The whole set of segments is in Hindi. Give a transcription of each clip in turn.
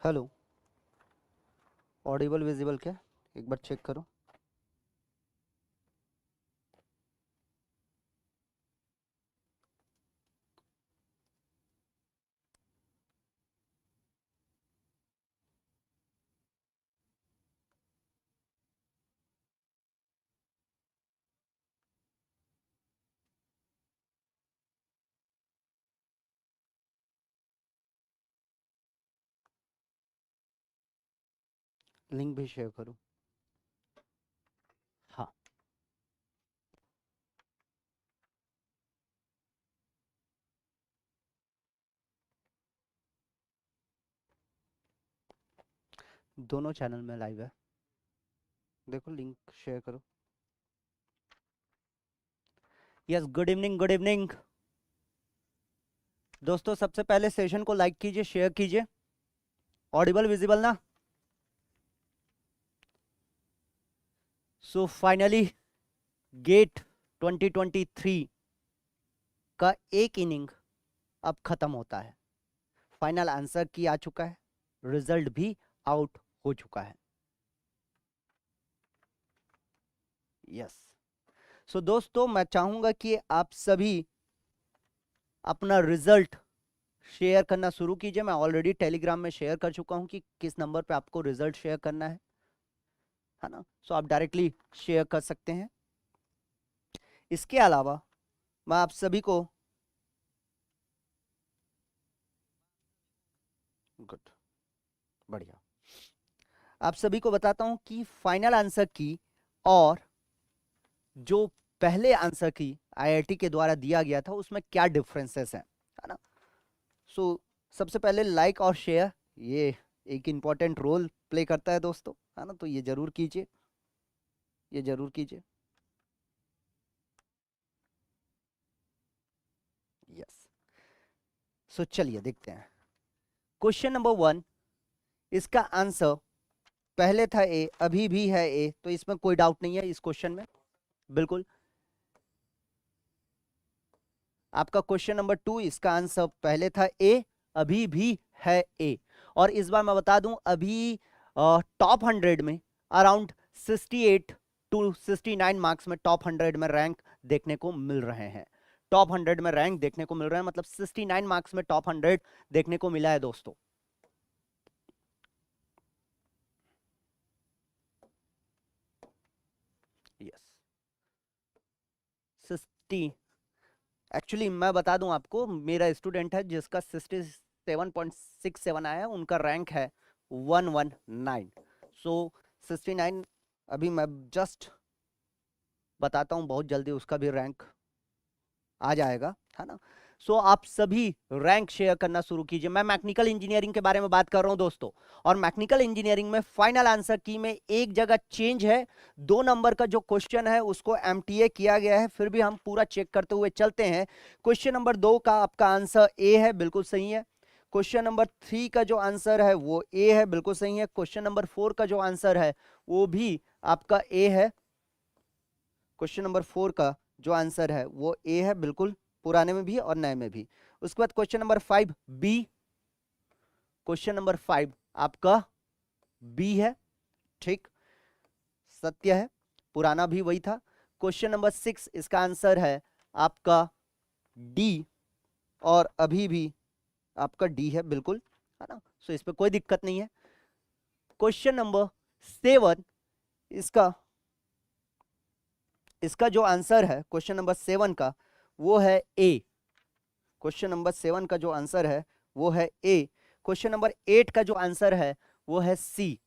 हेलो, ऑडिबल विजिबल क्या? एक बार चेक करो। लिंक भी शेयर करो। हाँ, दोनों चैनल में लाइव है। देखो, लिंक शेयर करो। Yes, good evening, good evening दोस्तों। सबसे पहले सेशन को लाइक कीजिए, शेयर कीजिए। ऑडिबल विजिबल ना? सो फाइनली गेट 2023 का एक इनिंग अब खत्म होता है। फाइनल आंसर की आ चुका है, रिजल्ट भी आउट हो चुका है। यस, सो दोस्तों, मैं चाहूंगा कि आप सभी अपना रिजल्ट शेयर करना शुरू कीजिए। मैं ऑलरेडी टेलीग्राम में शेयर कर चुका हूं कि किस नंबर पे आपको रिजल्ट शेयर करना है ना। सो आप डायरेक्टली शेयर कर सकते हैं। इसके अलावा मैं आप सभी को गुड, बढ़िया, आप सभी को बताता हूं कि फाइनल आंसर की और जो पहले आंसर की आईआईटी के द्वारा दिया गया था उसमें क्या डिफरेंसेस हैं, है ना। सो सबसे पहले लाइक और शेयर, ये एक इंपॉर्टेंट रोल प्ले करता है दोस्तों, है ना। तो ये जरूर कीजिए, ये जरूर कीजिए। यस, सो चलिए देखते हैं। क्वेश्चन नंबर 1, इसका आंसर पहले था ए, अभी भी है ए, तो इसमें कोई डाउट नहीं है इस क्वेश्चन में, बिल्कुल। आपका क्वेश्चन नंबर 2, इसका आंसर पहले था ए, अभी भी है ए। और इस बार मैं बता दूं, अभी टॉप 100 में अराउंड 68 टू 69 मार्क्स में टॉप 100 में रैंक देखने को मिल रहे हैं। टॉप 100 में रैंक देखने को मिल रहा है, मतलब 69 मार्क्स में टॉप 100 देखने को मिला है दोस्तों। यस, 60, एक्चुअली मैं बता दूं आपको, मेरा स्टूडेंट है जिसका 67.67 आया है, उनका रैंक है 119। सो 69, अभी मैं जस्ट बताता हूं, बहुत जल्दी उसका भी रैंक आ जाएगा, है ना। सो आप सभी रैंक शेयर करना शुरू कीजिए। मैं मैकेनिकल इंजीनियरिंग के बारे में बात कर रहा हूं दोस्तों, और मैकेनिकल इंजीनियरिंग में फाइनल आंसर की में एक जगह चेंज है। 2 नंबर का जो क्वेश्चन है उसको एमटीए किया गया है, फिर भी हम पूरा चेक करते हुए चलते हैं। क्वेश्चन नंबर 2 का आपका आंसर ए है, बिल्कुल सही है। क्वेश्चन नंबर 3 का जो आंसर है वो ए है, बिल्कुल सही है। क्वेश्चन नंबर 4 का जो आंसर है वो भी आपका ए है। क्वेश्चन नंबर 4 का जो आंसर है वो ए है, बिल्कुल, पुराने में भी और नए में भी। उसके बाद question number 5 B, question number 5 आपका बी है, ठीक, सत्य है, पुराना भी वही था। क्वेश्चन नंबर 6, इसका आंसर है आपका डी, और अभी भी आपका डी है, बिल्कुल, है ना। सो इस पे कोई दिक्कत नहीं है। क्वेश्चन नंबर 7, इसका इसका जो आंसर है क्वेश्चन नंबर 7 का वो है ए। क्वेश्चन नंबर 7 का जो आंसर है वो है ए। क्वेश्चन नंबर 8 का जो आंसर है वो है सी।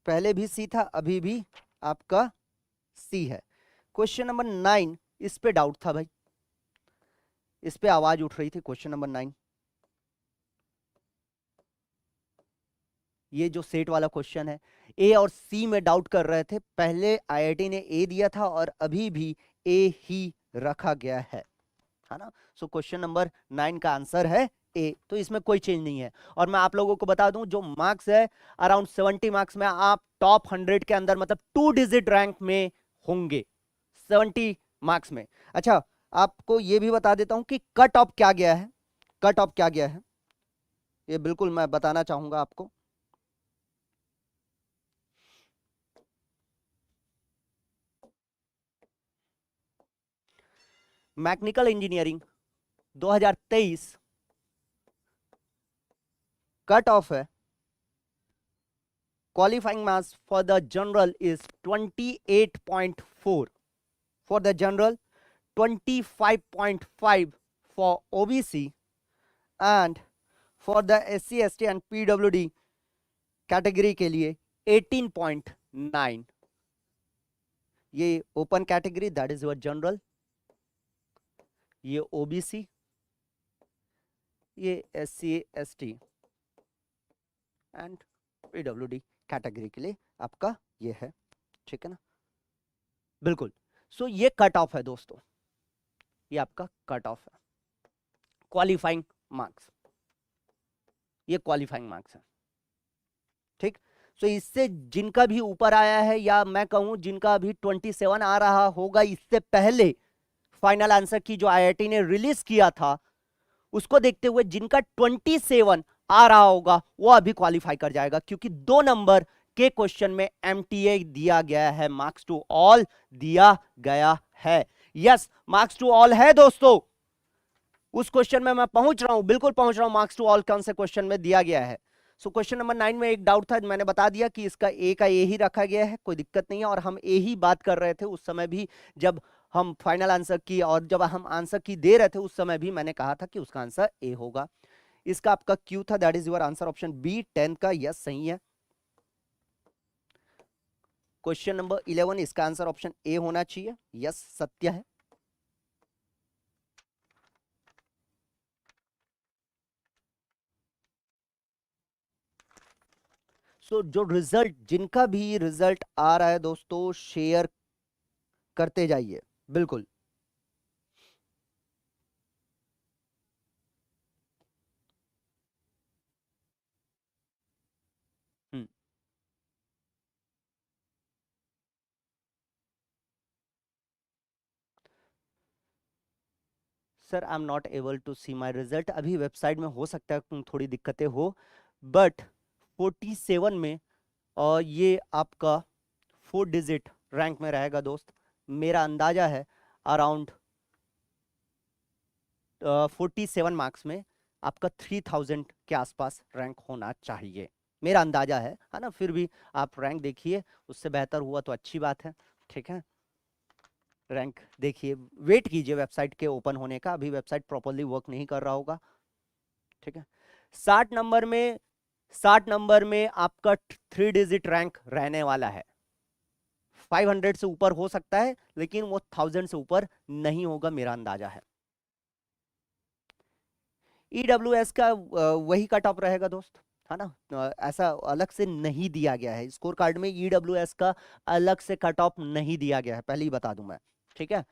पहले भी सी था, अभी भी आपका सी है। क्वेश्चन नंबर 9, इस पे डाउट था भाई, इस पे आवाज उठ रही थी। क्वेश्चन नंबर 9, ये जो सेट वाला क्वेश्चन है, ए और सी में डाउट कर रहे थे। पहले आईआईटी ने ए दिया था और अभी भी ए ही रखा गया है ना। सो क्वेश्चन नंबर 9 का आंसर है ए, तो इसमें कोई चेंज नहीं है। और मैं आप लोगों को बता दूं, जो मार्क्स है अराउंड 70 मार्क्स में आप टॉप 100 के अंदर, मतलब 2 डिजिट रैंक में होंगे 70 मार्क्स में। अच्छा, आपको यह भी बता देता हूं कि कट ऑफ क्या गया है। कट ऑफ क्या गया है, ये बिल्कुल मैं बताना चाहूंगा आपको। मैकेनिकल इंजीनियरिंग 2023 कट ऑफ है, qualifying mass for the general is 28.4 for the general, 25.5 for OBC, and for the SC ST and PWD category के लिए 18.9। ये open category that is your general, ये ओबीसी, ये SC ST and PWD category के लिए आपका ये है, ठीक है ना, बिल्कुल। सो ये कट ऑफ है दोस्तों, ये आपका कट ऑफ है, क्वालिफाइंग मार्क्स, ये क्वालिफाइंग मार्क्स है, ठीक। सो इससे जिनका भी ऊपर आया है, या मैं कहूं जिनका भी 27 आ रहा होगा इससे पहले फाइनल आंसर की जो IIT ने रिलीज किया था, उसको देखते हुए जिनका 27 आ रहा होगा वो अभी क्वालिफाई कर जाएगा, क्योंकि 2 नंबर के क्वेश्चन में MTA दिया गया है, मार्क्स टू ऑल दिया गया है। यस, मार्क्स टू ऑल है दोस्तों, उस क्वेश्चन में मैं पहुंच रहा हूं, बिल्कुल पहुंच रहा हूं, मार्क्स टू ऑल कौन से क्वेश्चन में दिया गया है। सो क्वेश्चन नंबर 9 में एक डाउट था, मैंने बता दिया कि इसका ए का ए ही रखा गया है, कोई दिक्कत नहीं है, और हम ए ही बात कर रहे थे उस समय भी, जब हम फाइनल आंसर की और जब हम आंसर की दे रहे थे उस समय भी मैंने कहा था कि उसका आंसर ए होगा। इसका आपका क्यू था, that is your answer option B 10 का, यस सही है। क्वेश्चन नंबर 11 इसका आंसर ऑप्शन ए होना चाहिए, यस सत्य है। सो जो रिजल्ट, जिनका भी रिजल्ट आ रहा है दोस्तों, शेयर करते जाइए, बिल्कुल। Hmm, sir I am not able to see my result, अभी वेबसाइट में हो सकता है थोड़ी दिक्कतें हो, बट 47 में और ये आपका 4 डिजिट रैंक में रहेगा दोस्त, मेरा अंदाजा है अराउंड 47 मार्क्स में आपका 3000 के आसपास रैंक होना चाहिए, मेरा अंदाजा है ना। फिर भी आप रैंक देखिए, उससे बेहतर हुआ तो अच्छी बात है, ठीक है। रैंक देखिए, वेट कीजिए वेबसाइट के ओपन होने का, अभी वेबसाइट प्रॉपरली वर्क नहीं कर रहा होगा, ठीक है। 60 नंबर में, 60 नंबर में आपका 3 डिजिट रैंक रहने वाला है, 500 से ऊपर हो सकता है लेकिन वो 1000 से ऊपर नहीं होगा, मेरा अंदाजा है। EWS का वही कट ऑफ रहेगा दोस्त, है ना, ऐसा अलग से नहीं दिया गया है स्कोर कार्ड में, EWS का अलग से कट ऑफ नहीं दिया गया है, पहले ही बता दूं मैं, ठीक है।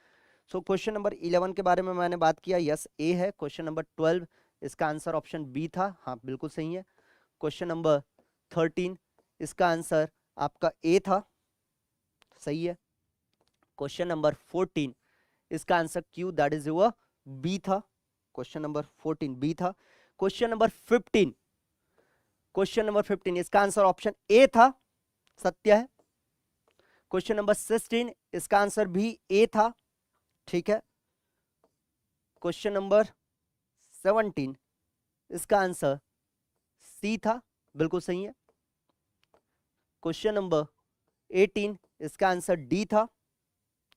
सो क्वेश्चन नंबर 11 के बारे में मैंने बात किया, यस ए है। क्वेश्चन नंबर 12 इसका आंसर ऑप्शन बी था, हाँ बिल्कुल सही है। क्वेश्चन नंबर 13 इसका आंसर आपका ए था, सही है। क्वेश्चन नंबर 14 इसका answer Q that is your B था, क्वेश्चन नंबर 14 बी था। क्वेश्चन नंबर 15, क्वेश्चन नंबर 15 इसका आंसर ऑप्शन ए था, सत्य है। क्वेश्चन नंबर 16 इसका आंसर भी ए था, ठीक है। क्वेश्चन नंबर 17 इसका आंसर सी था, बिल्कुल सही है। क्वेश्चन नंबर 18 इसका आंसर डी था,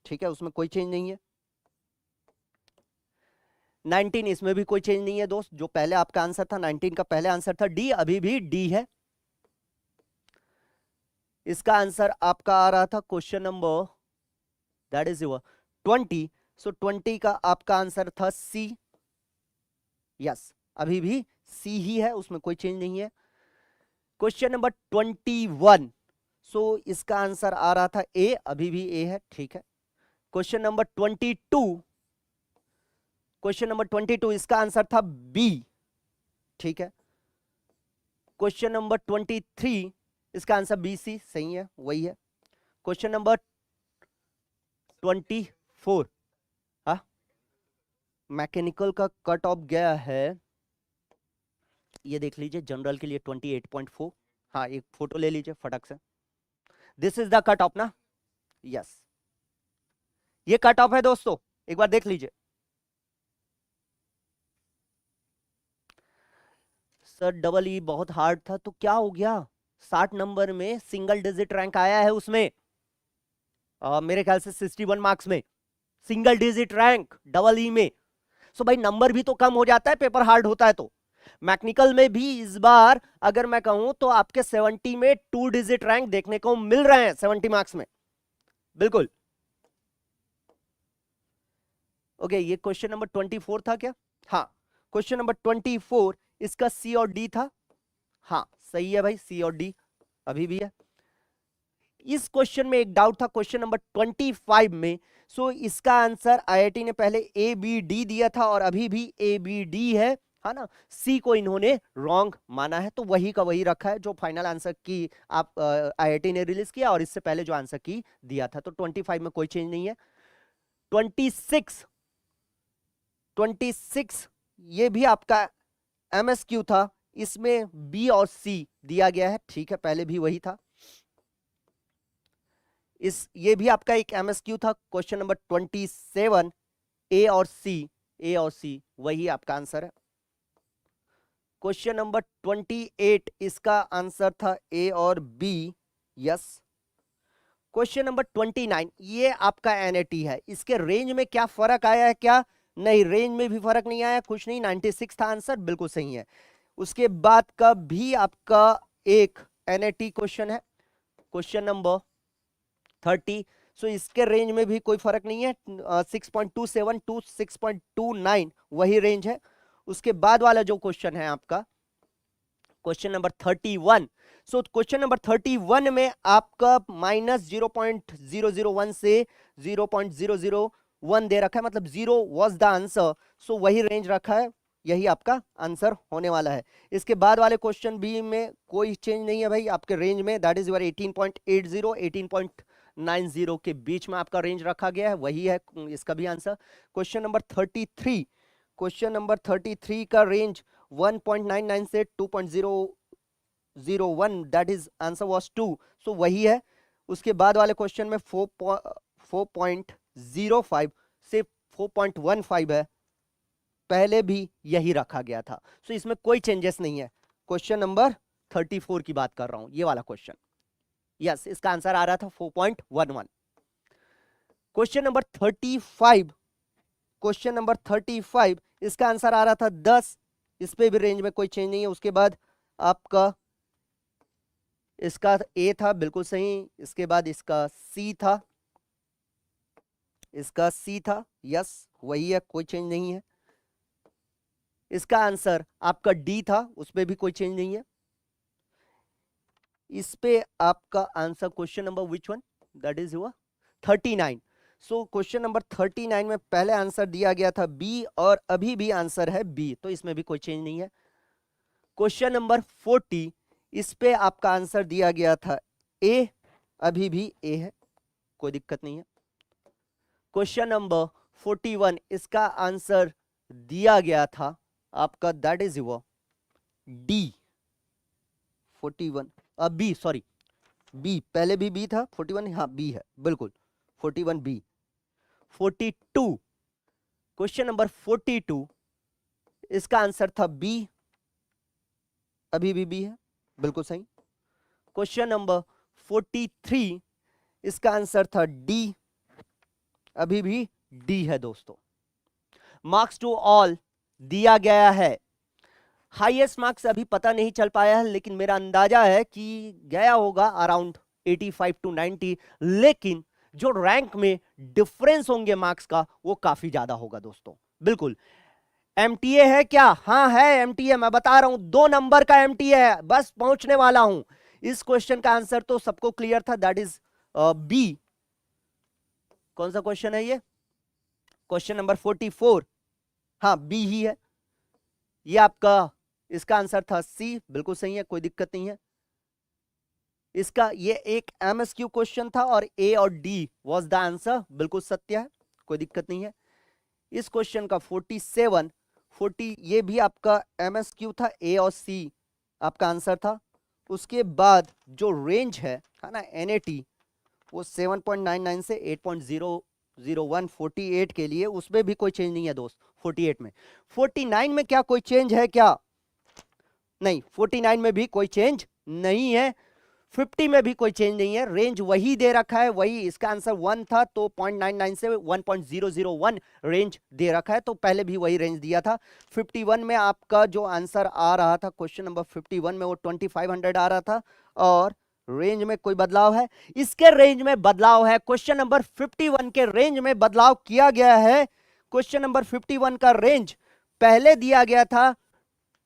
ठीक है, उसमें कोई चेंज नहीं है। 19 इसमें भी कोई चेंज नहीं है दोस्त, जो पहले आपका आंसर था 19 का पहले आंसर था डी, अभी भी डी है। इसका आंसर आपका आ रहा था question number that is your 20, सो 20 का आपका आंसर था सी, यस अभी भी सी ही है, उसमें कोई चेंज नहीं है। क्वेश्चन नंबर 21, सो इसका आंसर आ रहा था ए, अभी भी ए है, ठीक है। क्वेश्चन नंबर 22, क्वेश्चन नंबर 22 इसका आंसर था बी, ठीक है। क्वेश्चन नंबर 23 इसका आंसर बी सी, सही है, वही है। क्वेश्चन नंबर 24, हाँ मैकेनिकल का कट ऑफ गया है ये देख लीजिए जनरल के लिए 28.4। हाँ एक फोटो ले लीजिए फटक से। This is the cut off ना, यस ये कट ऑफ है दोस्तों, एक बार देख लीजिए। सर डबल ई बहुत हार्ड था तो क्या हो गया, 60 नंबर में सिंगल डिजिट रैंक आया है उसमें, मेरे ख्याल से 61 मार्क्स में single digit rank double E में। सो भाई नंबर भी तो कम हो जाता है, पेपर हार्ड होता है तो। मैकेनिकल में भी इस बार अगर मैं कहूं तो आपके 70 में 2 डिजिट रैंक देखने को मिल रहे हैं 70 मार्क्स में, बिल्कुल। ओके ये क्वेश्चन नंबर 24 था क्या? हाँ क्वेश्चन नंबर 24 इसका सी और डी था। हाँ सही है भाई, सी और डी अभी भी है। इस क्वेश्चन में एक डाउट था क्वेश्चन नंबर 25 में। सो इसका आंसर आईआईटी ने पहले ए बी डी दिया था और अभी भी ए बी डी है ना। सी को इन्होंने रॉन्ग माना है तो वही का वही रखा है जो फाइनल आंसर की आप आईआईटी ने रिलीज किया और इससे पहले जो आंसर की दिया था। तो 25 में कोई चेंज नहीं है। 26 ये भी आपका एमएसक्यू था, इसमें बी और सी दिया गया है, ठीक है पहले भी वही था। ये भी आपका एक एमएसक्यू था क्वेश्चन नंबर 27 ए और सी वही आपका आंसर है। क्वेश्चन नंबर 28 इसका आंसर था ए और बी, यस। क्वेश्चन नंबर 29 ये आपका एनएटी है, इसके रेंज में क्या फर्क आया है क्या? नहीं रेंज में भी फर्क नहीं आया, कुछ नहीं, 96 था आंसर, बिल्कुल सही है। उसके बाद का भी आपका एक एनएटी क्वेश्चन है क्वेश्चन नंबर 30। सो इसके रेंज में भी कोई फर्क नहीं है, 6.27 टू 6.29 वही रेंज है। उसके बाद वाला जो क्वेश्चन है आपका question number 31। So question number 31 में आपका -0.001 से 0.001 दे रखा है, मतलब 0 वाज द आंसर। सो वही रेंज रखा है, यही आपका आंसर होने वाला है। इसके बाद वाले क्वेश्चन बी में कोई चेंज नहीं है भाई आपके रेंज में, दैट इज यूर 18.80 18.90 के बीच में आपका रेंज रखा गया है, वही है इसका भी आंसर। क्वेश्चन नंबर 33 का रेंज 1.99 से 2.001 दैट इज आंसर वाज 2, सो वही है। उसके बाद वाले क्वेश्चन में 4.05 से 4.15 है, पहले भी यही रखा गया था। सो इसमें कोई चेंजेस नहीं है। क्वेश्चन नंबर 34 की बात कर रहा हूं, ये वाला क्वेश्चन, यस इसका आंसर आ रहा था 4.11। क्वेश्चन नंबर 35 इसका आंसर आ रहा था 10, इस पे भी रेंज में कोई चेंज नहीं है। उसके बाद आपका इसका ए था, बिल्कुल सही। इसके बाद इसका सी था, यस वही है, कोई चेंज नहीं है। इसका आंसर आपका डी था, उस पर भी कोई चेंज नहीं है। इस पे आपका answer question number which one, that is हुआ 39। सो क्वेश्चन नंबर 39 में पहले आंसर दिया गया था बी और अभी भी आंसर है बी, तो इसमें भी कोई चेंज नहीं है। क्वेश्चन नंबर 40 इस पे आपका आंसर दिया गया था ए, अभी भी ए है, कोई दिक्कत नहीं है। क्वेश्चन नंबर 41 इसका आंसर दिया गया था आपका दैट इज हुआ डी 41, बी सॉरी बी, पहले भी बी था 41, हाँ बी है बिल्कुल 41 बी। 42 क्वेश्चन नंबर 42 इसका आंसर था बी, अभी भी बी है, बिल्कुल सही। क्वेश्चन नंबर 43 इसका आंसर था डी, अभी भी डी है दोस्तों। मार्क्स टू ऑल दिया गया है, हाईएस्ट मार्क्स अभी पता नहीं चल पाया है, लेकिन मेरा अंदाजा है कि गया होगा अराउंड 85 टू 90, लेकिन जो रैंक में डिफरेंस होंगे मार्क्स का वो काफी ज्यादा होगा दोस्तों, बिल्कुल। एमटीए है क्या? हाँ है एमटीए, मैं बता रहा हूं 2 नंबर का एमटीए है, बस पहुंचने वाला हूं। इस क्वेश्चन का आंसर तो सबको क्लियर था, दैट इज बी। कौन सा क्वेश्चन है ये? क्वेश्चन नंबर 44, हाँ बी ही है। ये आपका इसका आंसर था सी, बिल्कुल सही है, कोई दिक्कत नहीं है। इसका ये एक एमएसक्यू क्वेश्चन था और ए और डी वाज द आंसर, बिल्कुल सत्य है, कोई दिक्कत नहीं है। इस क्वेश्चन का 47, 40, ये भी आपका MSQ था, A और C आपका आंसर था। उसके बाद जो रेंज है ना NAT, वो 7.99 से 8.001 48 के लिए, उसमें भी कोई चेंज नहीं है दोस्त। 48 में, 49 में क्या कोई चेंज है क्या? नहीं, 49 में भी कोई चेंज नहीं है, 50 में भी कोई चेंज नहीं है, रेंज वही दे रखा है, वही। इसका आंसर 1 था तो 0.99 से 1.001 रेंज दे रखा है, तो पहले भी वही रेंज दिया था। 51 में आपका जो आंसर आ रहा था, क्वेश्चन नंबर 51 में, वो 2500 आ रहा था, और रेंज में कोई बदलाव है? इसके रेंज में बदलाव है। क्वेश्चन नंबर 51 के रेंज में बदलाव किया गया है। क्वेश्चन नंबर 51 का रेंज पहले दिया गया था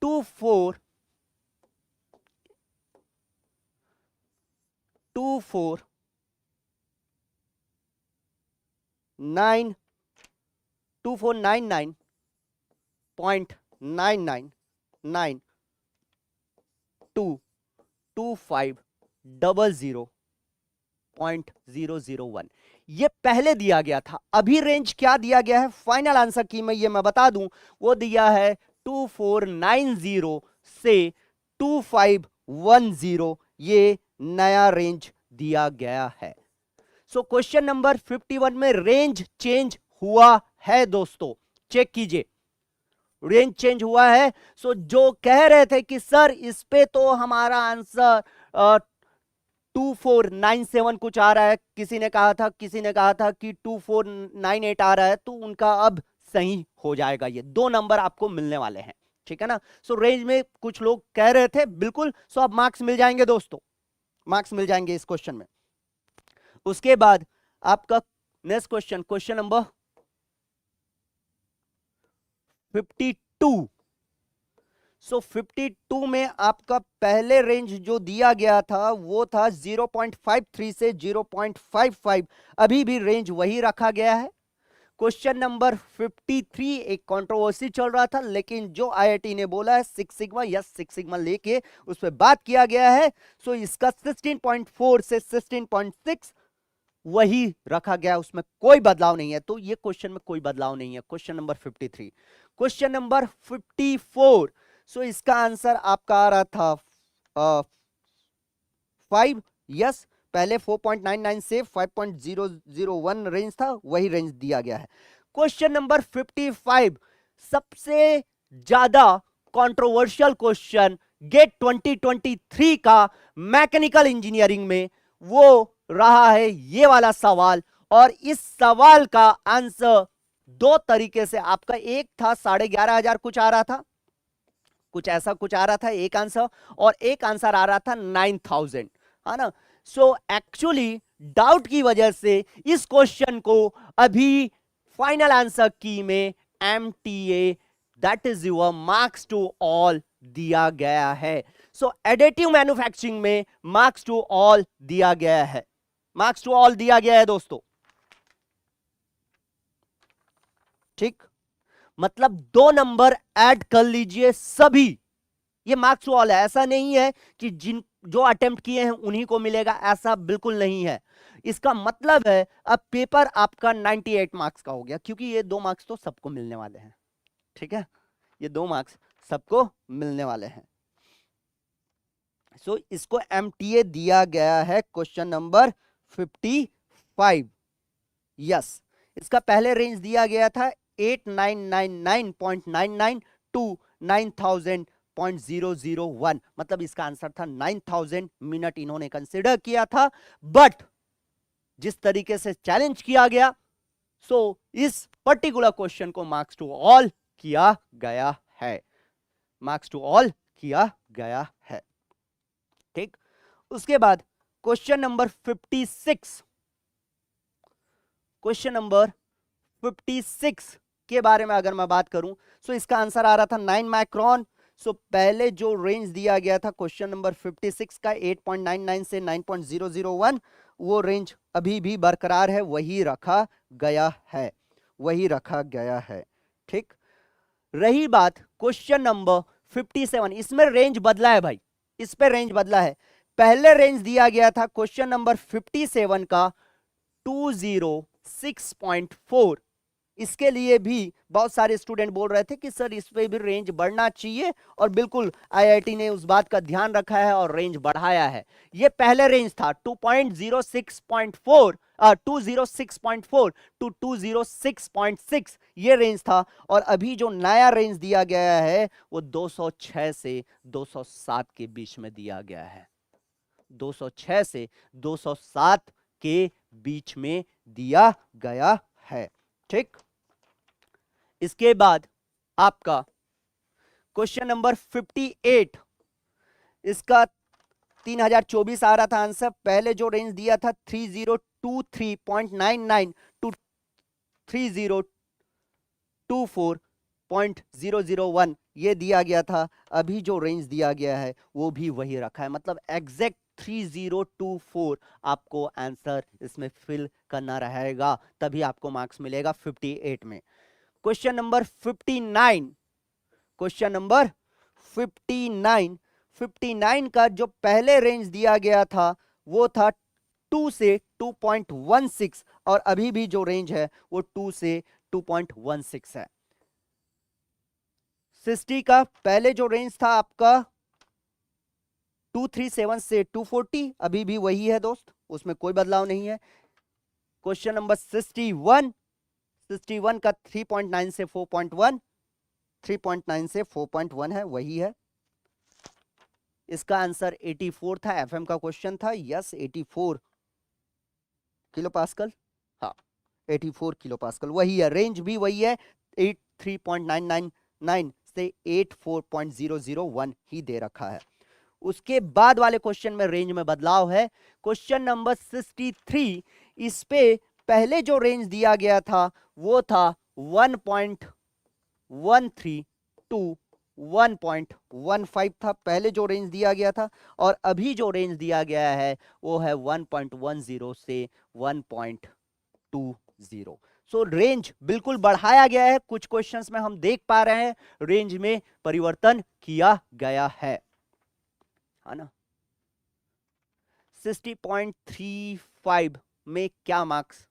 2499.999 to 2500.001, ये पहले दिया गया था। अभी रेंज क्या दिया गया है फाइनल आंसर की मैं बता दूं, वो दिया है 2490 से 2510, ये नया रेंज दिया गया है। सो क्वेश्चन नंबर 51 में रेंज चेंज हुआ है दोस्तों, चेक कीजिए, रेंज चेंज हुआ है। सो जो कह रहे थे कि सर इस पे तो हमारा आंसर 2497 कुछ आ रहा है, किसी ने कहा था कि 2498 आ रहा है, तो उनका अब सही हो जाएगा, ये 2 नंबर आपको मिलने वाले हैं, ठीक है ना। सो रेंज में कुछ लोग कह रहे थे, बिल्कुल। सो अब मार्क्स मिल जाएंगे दोस्तों, मार्क्स मिल जाएंगे इस क्वेश्चन में। उसके बाद आपका नेक्स्ट क्वेश्चन, क्वेश्चन नंबर 52। सो 52 में आपका पहले रेंज जो दिया गया था वो था 0.53 से 0.55, अभी भी रेंज वही रखा गया है। क्वेश्चन नंबर 53 एक कंट्रोवर्सी चल रहा था, लेकिन जो IIT ने बोला है 6 सिग्मा या 6 सिग्मा लेके उस पर बात किया गया है। सो इसका 16.4 से 16.6 वही रखा गया, उसमें कोई बदलाव नहीं है, तो ये क्वेश्चन में कोई बदलाव नहीं है। Question number 53। क्वेश्चन नंबर 54, सो इसका आंसर आपका आ रहा था 5, यस। पहले 4.99 से 5.001 रेंज था, वही रेंज दिया गया है। क्वेश्चन नंबर 55 सबसे ज्यादा कंट्रोवर्शियल क्वेश्चन गेट 2023 का मैकेनिकल इंजीनियरिंग में, वो रहा है ये वाला सवाल। और इस सवाल का आंसर 2 तरीके से आपका, एक था 11,500 कुछ आ रहा था, कुछ ऐसा कुछ आ रहा था एक आंसर, और एक आंसर आ रहा था 9,000, है ना। सो एक्चुअली डाउट की वजह से इस क्वेश्चन को अभी फाइनल आंसर की में MTA, that is your marks to all दिया गया है। सो एडिटिव मैन्युफैक्चरिंग में मार्क्स टू ऑल दिया गया है, मार्क्स टू ऑल दिया गया है दोस्तों, ठीक। मतलब 2 नंबर ऐड कर लीजिए सभी, ये मार्क्स टू ऑल है। ऐसा नहीं है कि जिन जो अटेम्प्ट किए हैं उन्हीं को मिलेगा, ऐसा बिल्कुल नहीं है। इसका मतलब है अब पेपर आपका 98 मार्क्स का हो गया, क्योंकि ये 2 मार्क्स तो सबको मिलने वाले हैं, ठीक है, ये 2 मार्क्स सबको मिलने वाले हैं। सो इसको MTA दिया गया है क्वेश्चन नंबर 55, यस। इसका पहले रेंज दिया गया था 8999.99 टू 9000.001, मतलब इसका आंसर था 9000 मिनट इन्होंने कंसिडर किया था। बट जिस तरीके से चैलेंज किया गया, सो इस पर्टिकुलर क्वेश्चन को मार्क्स टू ऑल किया गया है, मार्क्स टू ऑल किया गया है, ठीक। उसके बाद क्वेश्चन नंबर 56, क्वेश्चन नंबर 56 के बारे में अगर मैं बात करूं, सो इसका आंसर आ रहा था 9 माइक्रोन। सो पहले जो रेंज दिया गया था क्वेश्चन नंबर 56 का 8.99 से 9.001, वो रेंज अभी भी बरकरार है, वही रखा गया है, वही रखा गया है, ठीक। रही बात क्वेश्चन नंबर 57, इसमें रेंज बदला है भाई, इस पे रेंज बदला है। पहले रेंज दिया गया था क्वेश्चन नंबर 57 का 206.4, इसके लिए भी बहुत सारे स्टूडेंट बोल रहे थे कि सर इस पे भी रेंज बढ़ना चाहिए, और बिल्कुल आईआईटी ने उस बात का ध्यान रखा है और रेंज बढ़ाया है। ये पहले रेंज था 2.06.4 206.4 टू 206.6, ये रेंज था। और अभी जो नया रेंज दिया गया है वो 206 से 207 के बीच में दिया गया है। 206 से 207 के बीच में दिया गया है। ठीक, इसके बाद आपका क्वेश्चन नंबर 58, इसका 3024 आ रहा था आंसर। पहले जो रेंज दिया था 3023.99 टू 3024.001, ये दिया गया था। अभी जो रेंज दिया गया है वो भी वही रखा है, मतलब एग्जैक्ट 3024 आपको आंसर इसमें फिल करना रहेगा, तभी आपको मार्क्स मिलेगा 58 में। क्वेश्चन नंबर 59, क्वेश्चन नंबर 59 का जो पहले रेंज दिया गया था वो था 2 से 2.16, और अभी भी जो रेंज है वो 2 से 2.16 है। 60 का पहले जो रेंज था आपका 237 से 240, अभी भी वही है दोस्त, उसमें कोई बदलाव नहीं है। क्वेश्चन नंबर 61 का 3.9 से 4.1, 3.9 से 4.1 है, वही है। इसका आंसर 84 था, एफएम का क्वेश्चन था। यस 84 किलो पास्कल, हाँ 84 किलो पास्कल वही है, रेंज भी वही है, 83.999 से 84.001 ही दे रखा है। उसके बाद वाले क्वेश्चन में रेंज में बदलाव है। क्वेश्चन नंबर 63, इस पे पहले जो रेंज दिया गया था वो था 1.13 टू 1.15 था, पहले जो रेंज दिया गया था। और अभी जो रेंज दिया गया है वो है 1.10 से 1.20। सो रेंज बिल्कुल बढ़ाया गया है, कुछ क्वेश्चंस में हम देख पा रहे हैं रेंज में परिवर्तन किया गया है ना। 60.35 में क्या मार्क्स,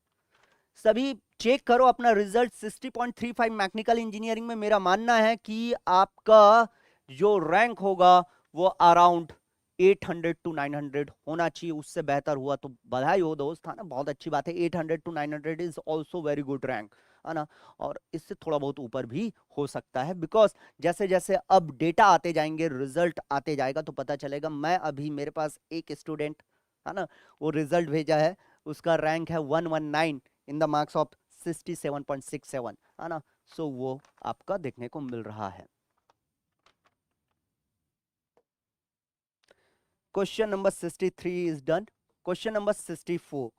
सभी चेक करो अपना रिजल्ट। 60.35 मैकेनिकल इंजीनियरिंग में मेरा मानना है कि आपका जो रैंक होगा वो अराउंड 800 टू 900 होना चाहिए, उससे बेहतर हुआ तो बधाई हो दोस्त, है ना, बहुत अच्छी बात है। 800 to 900 is also very good rank, है ना, और इससे थोड़ा बहुत ऊपर भी हो सकता है, बिकॉज जैसे जैसे अब डेटा आते जाएंगे, रिजल्ट आते जाएगा तो पता चलेगा। मैं अभी मेरे पास एक स्टूडेंट है ना, वो रिजल्ट भेजा है, उसका रैंक है 119 इन द मार्क्स ऑफ 67.67, है ना। सो वो आपका देखने को मिल रहा है। Question number 63 is done. Question number 64,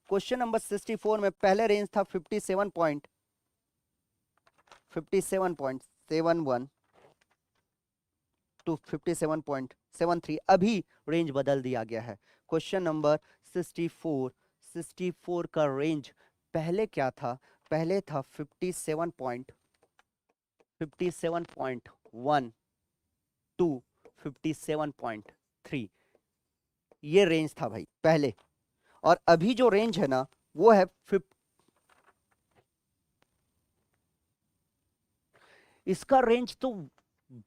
question number 64 में पहले रेंज था 57.71 टू 57.73, अभी रेंज बदल दिया गया है। क्वेश्चन नंबर 64 का रेंज पहले क्या था, पहले था 57.1 टू 57.3, ये रेंज था भाई पहले। और अभी जो रेंज है ना वो है इसका रेंज तो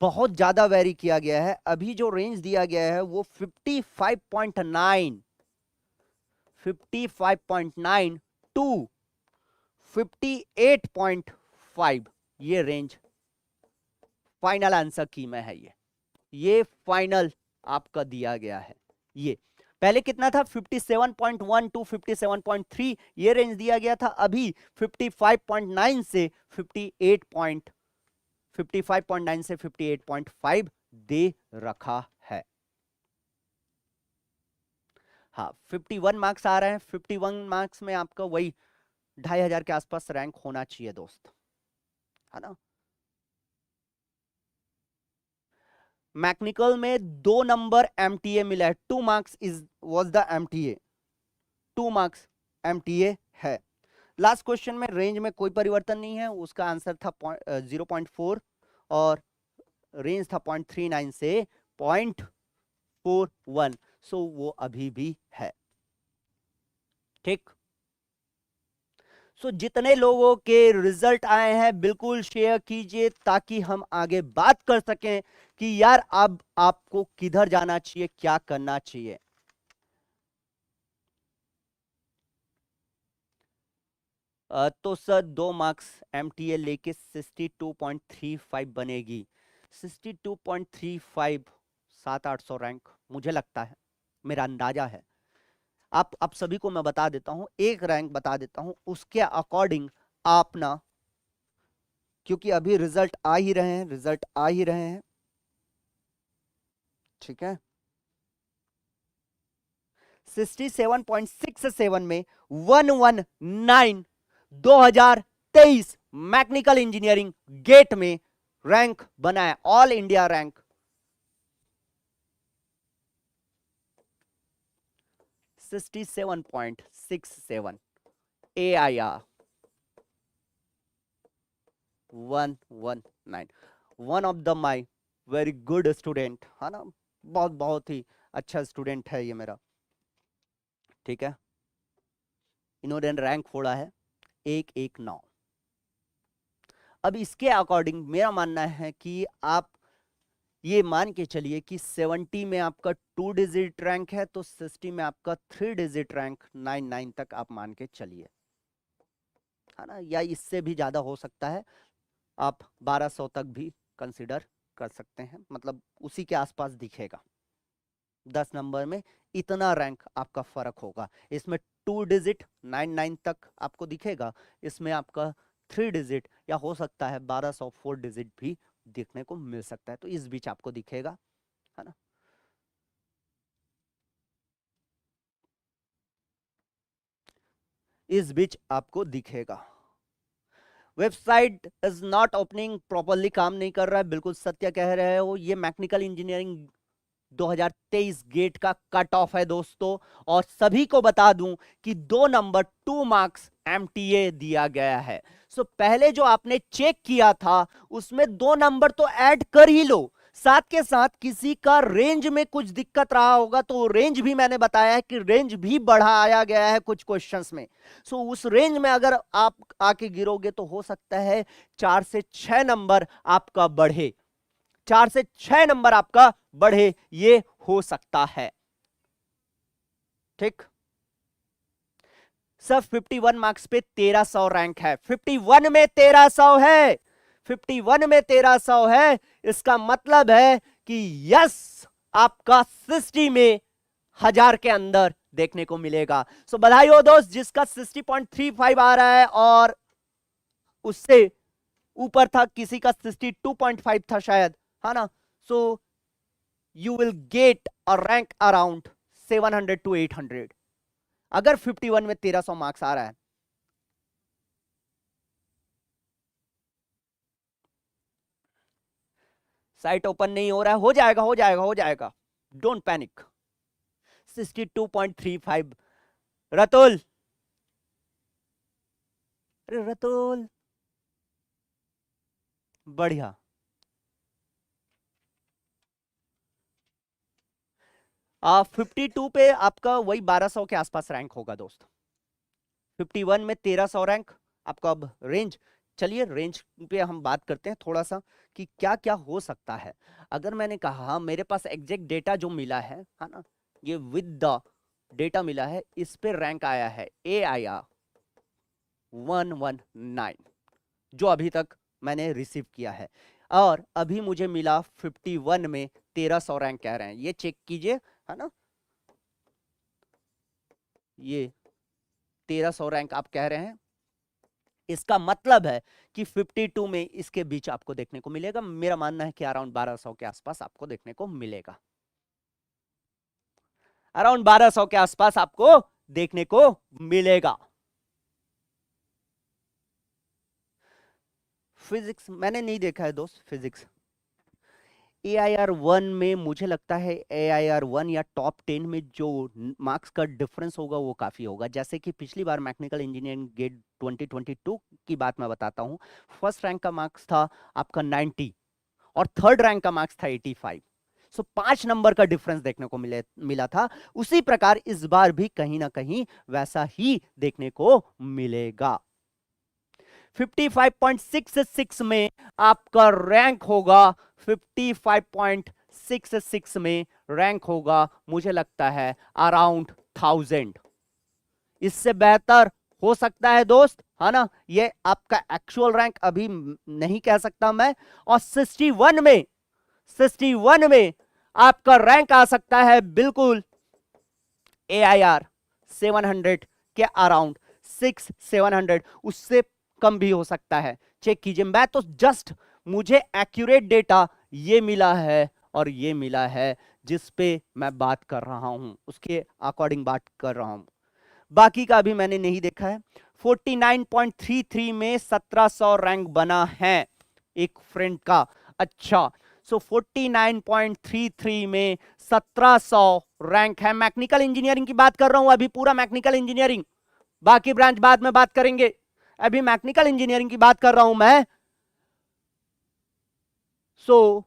बहुत ज्यादा वेरी किया गया है। अभी जो रेंज दिया गया है वो 55.9 टू 58.5, ये रेंज फाइनल आंसर की में है। ये फाइनल आपका दिया गया है। ये पहले कितना था 57.1 टू 57.3, ये रेंज दिया गया था। अभी 55.9 से 55.9 से 58.5 दे रखा है। हाँ 51 मार्क्स आ रहे हैं। 51 मार्क्स में आपका वही 2500 के आसपास रैंक होना चाहिए दोस्त, है ना। मैकेनिकल में 2 नंबर एमटीए मिला है, 2 marks is was the MTA, 2 marks MTA है। लास्ट क्वेश्चन में रेंज में कोई परिवर्तन नहीं है, उसका आंसर था 0.4 और रेंज था 0.39 से 0.41, सो वो अभी भी है। ठीक, सो जितने लोगों के रिजल्ट आए हैं बिल्कुल शेयर कीजिए ताकि हम आगे बात कर सकें कि यार अब आपको किधर जाना चाहिए, क्या करना चाहिए। तो सर 2 मार्क्स एमटीए लेके 62.35 बनेगी। 62.35 700-800 रैंक मुझे लगता है, मेरा अंदाजा है। आप सभी को मैं बता देता हूं, एक रैंक बता देता हूं उसके अकॉर्डिंग आप ना, क्योंकि अभी रिजल्ट आ ही रहे हैं, रिजल्ट आ ही रहे हैं, ठीक है। 67.67 में 119 2023 मैकेनिकल इंजीनियरिंग गेट में रैंक बनाया, all India rank. 67.67 AIR 119, one of the my very good student, है ना, बहुत बहुत ही अच्छा स्टूडेंट है ये मेरा, ठीक है। इन्होंने रैंक फोड़ा है 119। अब इसके अकॉर्डिंग मेरा मानना है कि आप ये मान के चलिए कि 70 में आपका 2 डिजिट रैंक है तो 60 में आपका 3 डिजिट रैंक 99 तक आप मान के चलिए, है ना, या इससे भी ज्यादा हो सकता है, आप 1200 तक भी कंसिडर कर सकते हैं, मतलब उसी के आसपास दिखेगा। 10 नंबर में इतना रैंक आपका फर्क होगा, इसमें 2 डिजिट 99 तक आपको दिखेगा, इसमें आपका 3 डिजिट या हो सकता है 1200 4 डिजिट भी देखने को मिल सकता है, तो इस बीच आपको दिखेगा, है ना। इस बीच आपको दिखेगा। Website is not opening properly, काम नहीं कर रहा है, बिल्कुल सत्य कह रहे हो। ये मैकेनिकल इंजीनियरिंग 2023 गेट का कट ऑफ है दोस्तों, और सभी को बता दूं कि 2 नंबर 2 मार्क्स एमटीए दिया गया है। सो पहले जो आपने चेक किया था उसमें 2 नंबर तो ऐड कर ही लो, साथ के साथ किसी का रेंज में कुछ दिक्कत रहा होगा तो रेंज भी मैंने बताया है कि रेंज भी बढ़ाया गया है कुछ क्वेश्चंस में। सो उस रेंज में अगर आप आके गिरोगे तो हो सकता है 4 से 6 नंबर आपका बढ़े, 4 से 6 नंबर आपका बढ़े, ये हो सकता है, ठीक। सर 51 मार्क्स पे 1300 रैंक है, 51 में 1300 है, 51 में 1300 है, इसका मतलब है कि यस आपका 60 में 1000 के अंदर देखने को मिलेगा। सो बधाई हो दोस्त जिसका 60.35 आ रहा है, और उससे ऊपर था किसी का 62.5 था शायद, है ना। So you will get a rank around 700 to 800 अगर 51 में 1300 मार्क्स आ रहा है। साइट ओपन नहीं हो रहा है, हो जाएगा हो जाएगा हो जाएगा, डोंट पैनिक। 62.35 रतुल, अरे रतुल, बढ़िया। आप 52 पे आपका वही 1200 के आसपास रैंक होगा दोस्त, 51 में 1300 रैंक आपका। अब रेंज, चलिए रेंज पे हम बात करते हैं थोड़ा सा कि क्या क्या हो सकता है। अगर मैंने कहा मेरे पास एग्जैक्ट डेटा जो मिला है ना, ये विद द डेटा मिला है, इस पे रैंक आया है AIR 119 जो अभी तक मैंने रिसीव किया है, और अभी मुझे मिला 51 में 1300 रैंक कह रहे हैं, ये चेक कीजिए, है ना, ये 1300 रैंक आप कह रहे हैं, इसका मतलब है कि 52 में इसके बीच आपको देखने को मिलेगा। मेरा मानना है कि अराउंड 1200 के आसपास आपको देखने को मिलेगा, अराउंड 1200 के आसपास आपको देखने को मिलेगा। फिजिक्स मैंने नहीं देखा है दोस्त, फिजिक्स AIR 1 में मुझे लगता है AIR 1 या टॉप 10 में जो मार्क्स का डिफरेंस होगा वो काफी होगा। जैसे कि पिछली बार मैकेनिकल इंजीनियरिंग गेट 2022 की बात मैं बताता हूँ, फर्स्ट रैंक का मार्क्स था आपका 90 और थर्ड रैंक का मार्क्स था 85। सो 5 नंबर का डिफरेंस देखने को मिला था। उसी प्रकार इस बार भी कहीं ना कहीं वैसा ही देखने को मिलेगा। 55.66 में आपका रैंक होगा, 55.66 में रैंक होगा मुझे लगता है अराउंड 1000। इससे बेहतर हो सकता है दोस्त, है ना। ये आपका एक्चुअल रैंक अभी नहीं कह सकता मैं। और 61 में आपका रैंक आ सकता है बिल्कुल AIR 700 के अराउंड, 6-700, उससे कम भी हो सकता है। चेक कीजिए, मैं तो जस्ट मुझे एक्यूरेट डेटा ये मिला है और ये मिला है जिस पे मैं बात कर रहा हूं, उसके अकॉर्डिंग बात कर रहा हूं। बाकी का अभी मैंने नहीं देखा है। 49.33 में 1700 रैंक बना है एक फ्रेंड का। अच्छा, सो 49.33 में 1700 रैंक है। मैकेनिकल इंजीनियरिंग की बात कर रहा हूं अभी, पूरा मैकेनिकल इंजीनियरिंग, बाकी ब्रांच बाद में बात करेंगे। अभी मैकेनिकल इंजीनियरिंग की बात कर रहा हूं मैं। सो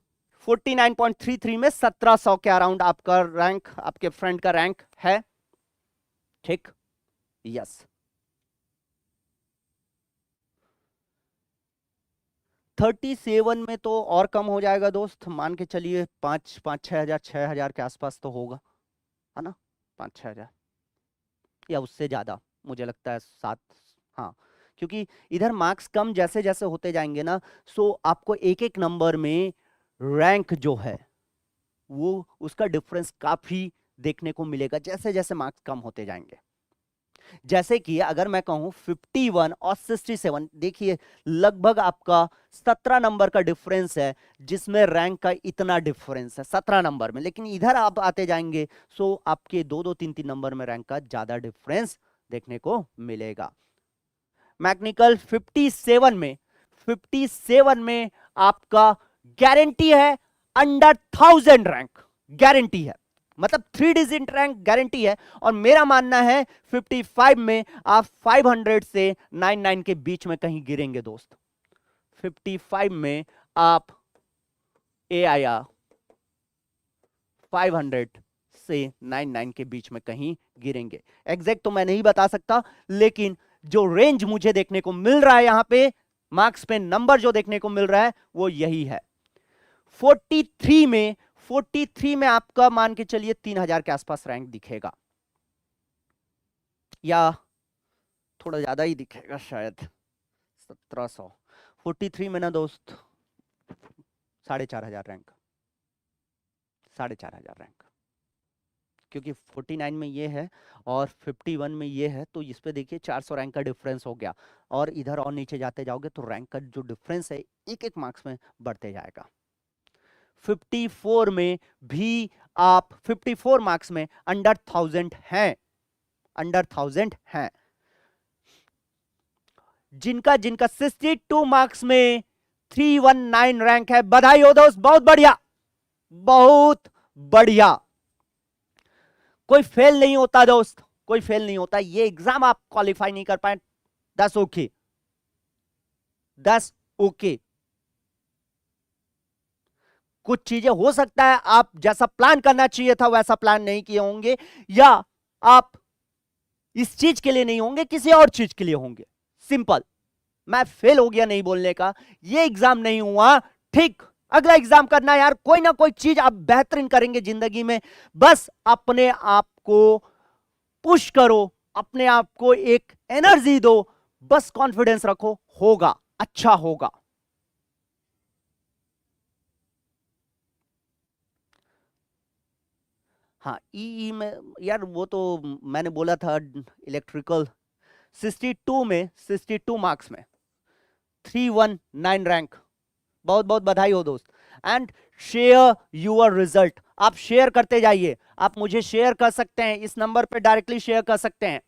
49.33 में 1700 के अराउंड आपका रैंक, आपके फ्रेंड का रैंक है। ठीक, यस। 37 में तो और कम हो जाएगा दोस्त, मान के चलिए 5-6 हजार के आसपास तो होगा, है ना। 5-6 हजार या उससे ज्यादा, मुझे लगता है 7। हाँ, क्योंकि इधर मार्क्स कम जैसे जैसे होते जाएंगे ना, सो आपको एक एक नंबर में रैंक जो है वो उसका डिफरेंस काफी देखने को मिलेगा जैसे जैसे मार्क्स कम होते जाएंगे। जैसे कि अगर मैं कहूं 51 और 67, देखिए लगभग आपका 17 नंबर का डिफरेंस है, जिसमें रैंक का इतना डिफरेंस है 17 नंबर में। लेकिन इधर आप आते जाएंगे सो आपके 2-2, 3-3 नंबर में रैंक का ज्यादा डिफरेंस देखने को मिलेगा। मैकेनिकल 57 में आपका गारंटी है अंडर 1000 रैंक, गारंटी है, मतलब 3 डिजिट रैंक गारंटी है। और मेरा मानना है 55 में आप 500 से 99 के बीच में कहीं गिरेंगे दोस्त। 55 में आप AIR 500 से 99 के बीच में कहीं गिरेंगे। एग्जैक्ट तो मैं नहीं बता सकता, लेकिन जो रेंज मुझे देखने को मिल रहा है यहां पे, मार्क्स पे नंबर जो देखने को मिल रहा है वो यही है। 43 में आपका मान के चलिए 3000 के आसपास रैंक दिखेगा, या थोड़ा ज्यादा ही दिखेगा शायद, 1700। 43 में ना दोस्त 4500 रैंक, 4500 रैंक, क्योंकि 49 में ये है और 51 में ये है, तो इस पे देखिए 400 रैंक का डिफरेंस हो गया। और इधर और नीचे जाते जाओगे तो रैंक का जो डिफरेंस है एक एक मार्क्स में बढ़ते जाएगा। 54 में भी आप 54 मार्क्स में अंडर 1000 हैं, अंडर 1000 हैं। जिनका जिनका 62 मार्क्स में 319 रैंक है, बधाई हो दोस्त, बहुत बढ़िया, बहुत बढ़िया। कोई फेल नहीं होता दोस्त, कोई फेल नहीं होता। ये एग्जाम आप क्वालिफाई नहीं कर पाए, दैट्स ओके, दैट्स ओके। कुछ चीजें हो सकता है आप जैसा प्लान करना चाहिए था वैसा प्लान नहीं किए होंगे, या आप इस चीज के लिए नहीं होंगे, किसी और चीज के लिए होंगे। सिंपल, मैं फेल हो गया नहीं बोलने का, ये एग्जाम नहीं हुआ, ठीक, अगला एग्जाम करना यार। कोई ना कोई चीज आप बेहतरीन करेंगे जिंदगी में। बस अपने आप को पुश करो, अपने आप को एक एनर्जी दो, बस कॉन्फिडेंस रखो, होगा, अच्छा होगा। हाँ, ई में यार वो तो मैंने बोला था इलेक्ट्रिकल। 62 मार्क्स में 319 रैंक, बहुत बहुत बधाई हो दोस्त। एंड शेयर यूर रिजल्ट, आप शेयर करते जाइए, आप मुझे शेयर कर सकते हैं, इस नंबर पे डायरेक्टली शेयर कर सकते हैं।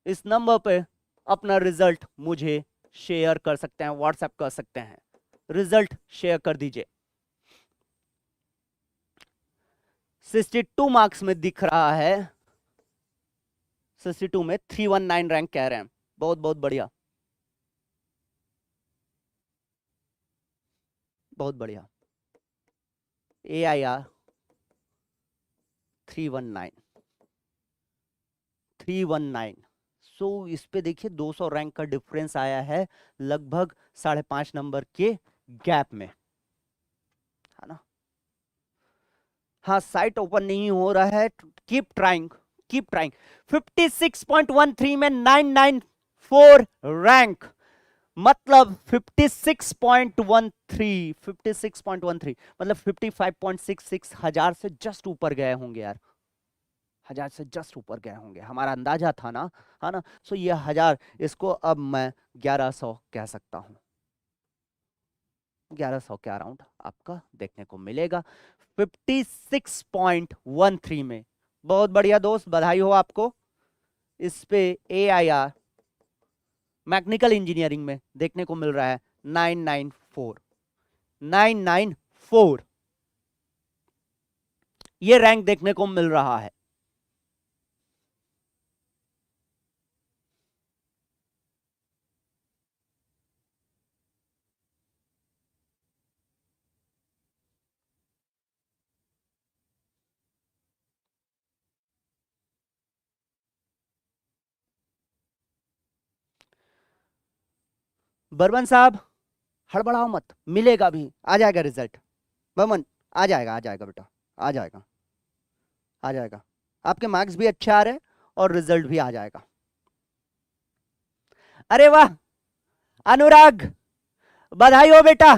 इस नंबर पे अपना रिजल्ट मुझे शेयर कर सकते हैं, व्हाट्सएप कर सकते हैं, रिजल्ट शेयर कर दीजिए। 62 मार्क्स में दिख रहा है, 62 में 319 रैंक कह रहे हैं, बहुत बहुत बढ़िया, बहुत बढ़िया। AIR 319। सो इस पे देखिए 200 रैंक का डिफरेंस आया है, लगभग 5.5 नंबर के गैप में, है ना। हाँ, साइट ओपन नहीं हो रहा है, कीप ट्राइंग, कीप ट्राइंग। 56.13 में 994 रैंक, मतलब 56.13 मतलब 55.66 हजार से जस्ट ऊपर गए होंगे यार, हजार से जस्ट ऊपर गए होंगे, हमारा अंदाजा था ना, है ना। सो ये हजार, इसको अब मैं 1100 कह सकता हूं, 1100 के अराउंड आपका देखने को मिलेगा 56.13 में। बहुत बढ़िया दोस्त, बधाई हो आपको। इस पे AIR मैकेनिकल इंजीनियरिंग में देखने को मिल रहा है 994 ये रैंक देखने को मिल रहा है। बर्मन साहब हड़बड़ाओ मत, मिलेगा भी, आ जाएगा रिजल्ट। बर्मन आ जाएगा, आ जाएगा बेटा, आ जाएगा, आ जाएगा। आपके मार्क्स भी अच्छे आ रहे हैं और रिजल्ट भी आ जाएगा। अरे वाह अनुराग, बधाई हो बेटा।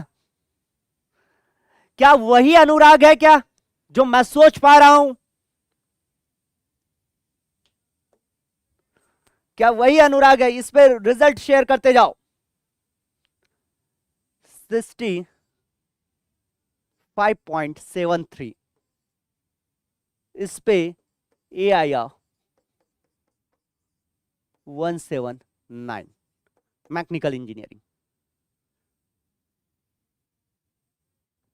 क्या वही अनुराग है क्या जो मैं सोच पा रहा हूं? क्या वही अनुराग है? इस पे रिजल्ट शेयर करते जाओ। 65.73 इस पे AIR 179 मैकेनिकल इंजीनियरिंग।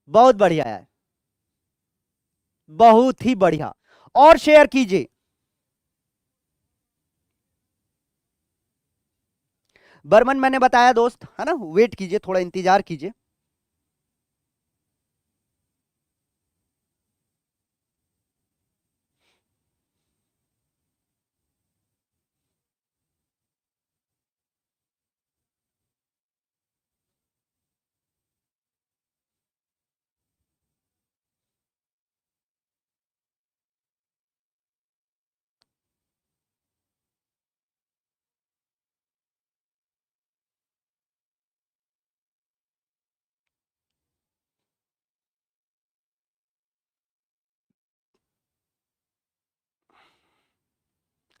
बहुत बढ़िया है, बहुत ही बढ़िया। और शेयर कीजिए। बर्मन मैंने बताया दोस्त, है ना, वेट कीजिए, थोड़ा इंतजार कीजिए।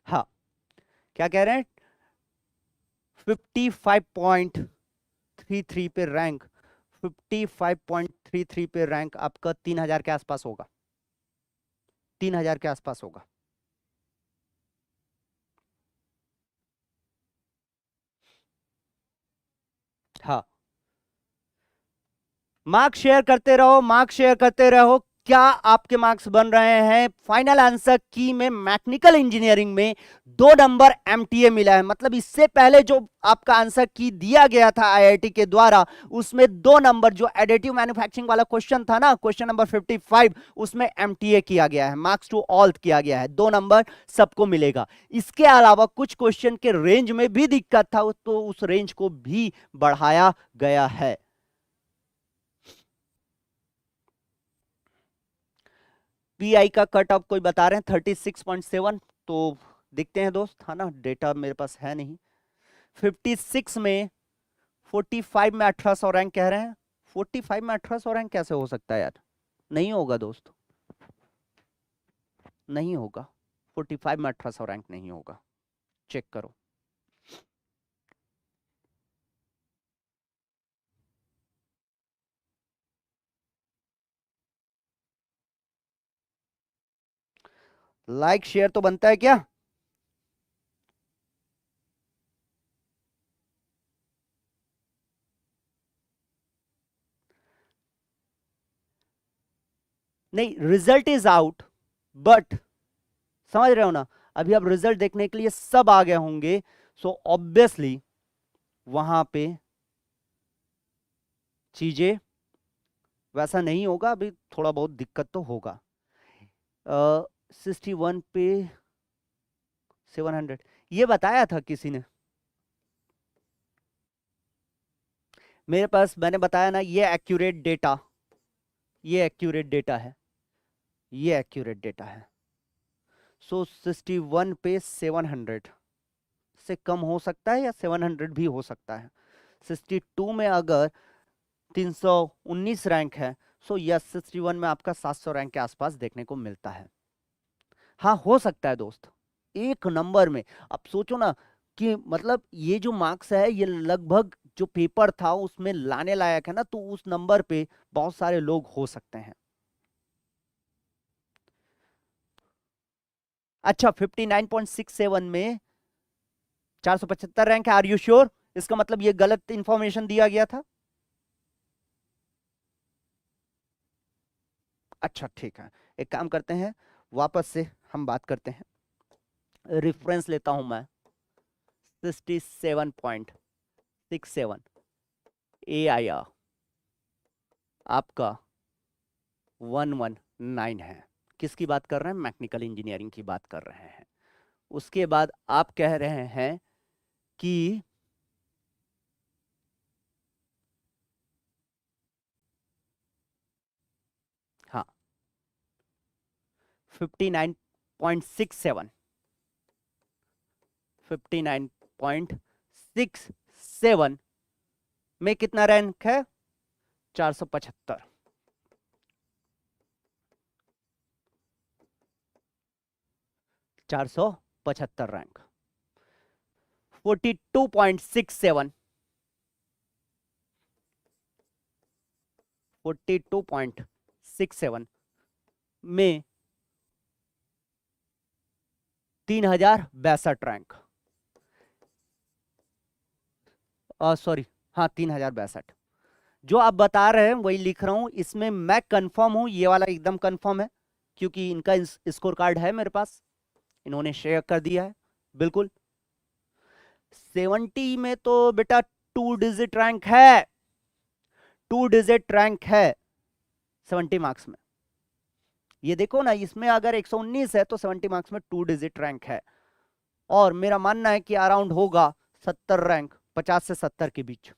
हाँ, क्या कह रहे हैं? 55.33 पे रैंक, 55.33 पे रैंक आपका 3000 के आसपास होगा, 3000 के आसपास होगा। हाँ, मार्क्स शेयर करते रहो, मार्क्स शेयर करते रहो। क्या आपके मार्क्स बन रहे हैं? फाइनल आंसर की में मैकेनिकल इंजीनियरिंग में 2 नंबर MTA मिला है, मतलब इससे पहले जो आपका आंसर की दिया गया था IIT के द्वारा, उसमें 2 नंबर, जो एडिटिव मैन्युफैक्चरिंग वाला क्वेश्चन था ना, क्वेश्चन नंबर 55, उसमें MTA किया गया है, मार्क्स टू ऑल किया गया है, 2 नंबर सबको मिलेगा। इसके अलावा कुछ क्वेश्चन के रेंज में भी दिक्कत था, तो उस रेंज को भी बढ़ाया गया है। PI का कट ऑफ कोई बता रहे हैं 36.7, तो देखते हैं दोस्त, है ना, डेटा मेरे पास है नहीं। 56 में 45 में 1800 रैंक कह रहे हैं। 45 में 1800 रैंक कैसे हो सकता है यार? नहीं होगा दोस्त, नहीं होगा। 45 में 1800 रैंक नहीं होगा, चेक करो। लाइक शेयर तो बनता है क्या? नहीं, रिजल्ट इज आउट, बट समझ रहे हो ना, अभी अब रिजल्ट देखने के लिए सब आ गए होंगे, सो ऑब्वियसली वहां पे चीजें वैसा नहीं होगा, अभी थोड़ा बहुत दिक्कत तो होगा। 61 पे 700, ये बताया था किसी ने मेरे पास, मैंने बताया ना, ये एक्यूरेट डेटा, ये एक्यूरेट डेटा है, ये एक्यूरेट डेटा है। सो 61 पे 700 से कम हो सकता है या 700 भी हो सकता है। 62 में अगर 319 रैंक है, सो यस 61 में आपका 700 रैंक के आसपास देखने को मिलता है। हाँ हो सकता है दोस्त, एक नंबर में। अब सोचो ना कि मतलब ये जो मार्क्स है ये लगभग जो पेपर था उसमें लाने लायक है ना, तो उस नंबर पे बहुत सारे लोग हो सकते हैं। अच्छा 59.67 में 475 रैंक है, आर यू श्योर? इसका मतलब ये गलत इंफॉर्मेशन दिया गया था। अच्छा ठीक है, एक काम करते हैं, वापस से हम बात करते हैं। रेफरेंस लेता हूं मैं 67.67 ए आई आर आपका 119 है। किसकी बात कर रहे हैं? मैकेनिकल इंजीनियरिंग की बात कर रहे हैं। उसके बाद आप कह रहे हैं कि हाँ 59.67, 59.67 में कितना रैंक है? 475, 475 रैंक। 42.67, 42.67 में 3062 रैंक, सॉरी, हाँ 3062। जो आप बता रहे हैं वही लिख रहा हूं, इसमें मैं कंफर्म हूं, ये वाला एकदम कंफर्म है, क्योंकि इनका स्कोर कार्ड है मेरे पास, इन्होंने शेयर कर दिया है बिल्कुल। 70 में तो बेटा 2 डिजिट रैंक है, 2 डिजिट रैंक है 70 मार्क्स में। ये देखो ना, इसमें अगर 119 है तो 70 मार्क्स में 2 डिजिट रैंक है। और मेरा मानना है कि अराउंड होगा 70 रैंक, 50 से 70 के बीच।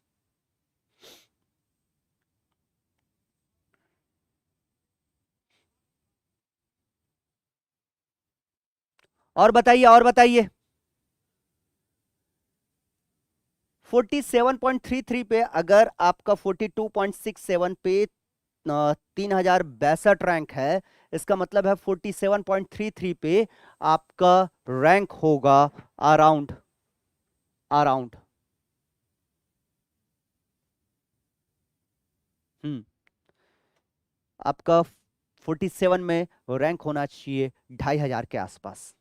और बताइए, और बताइए। 47.33 पे अगर आपका 42.67 पे 3062 रैंक है, इसका मतलब है 47.33 पे आपका रैंक होगा अराउंड, अराउंड हम्म आपका 47 में रैंक होना चाहिए 2500 के आसपास।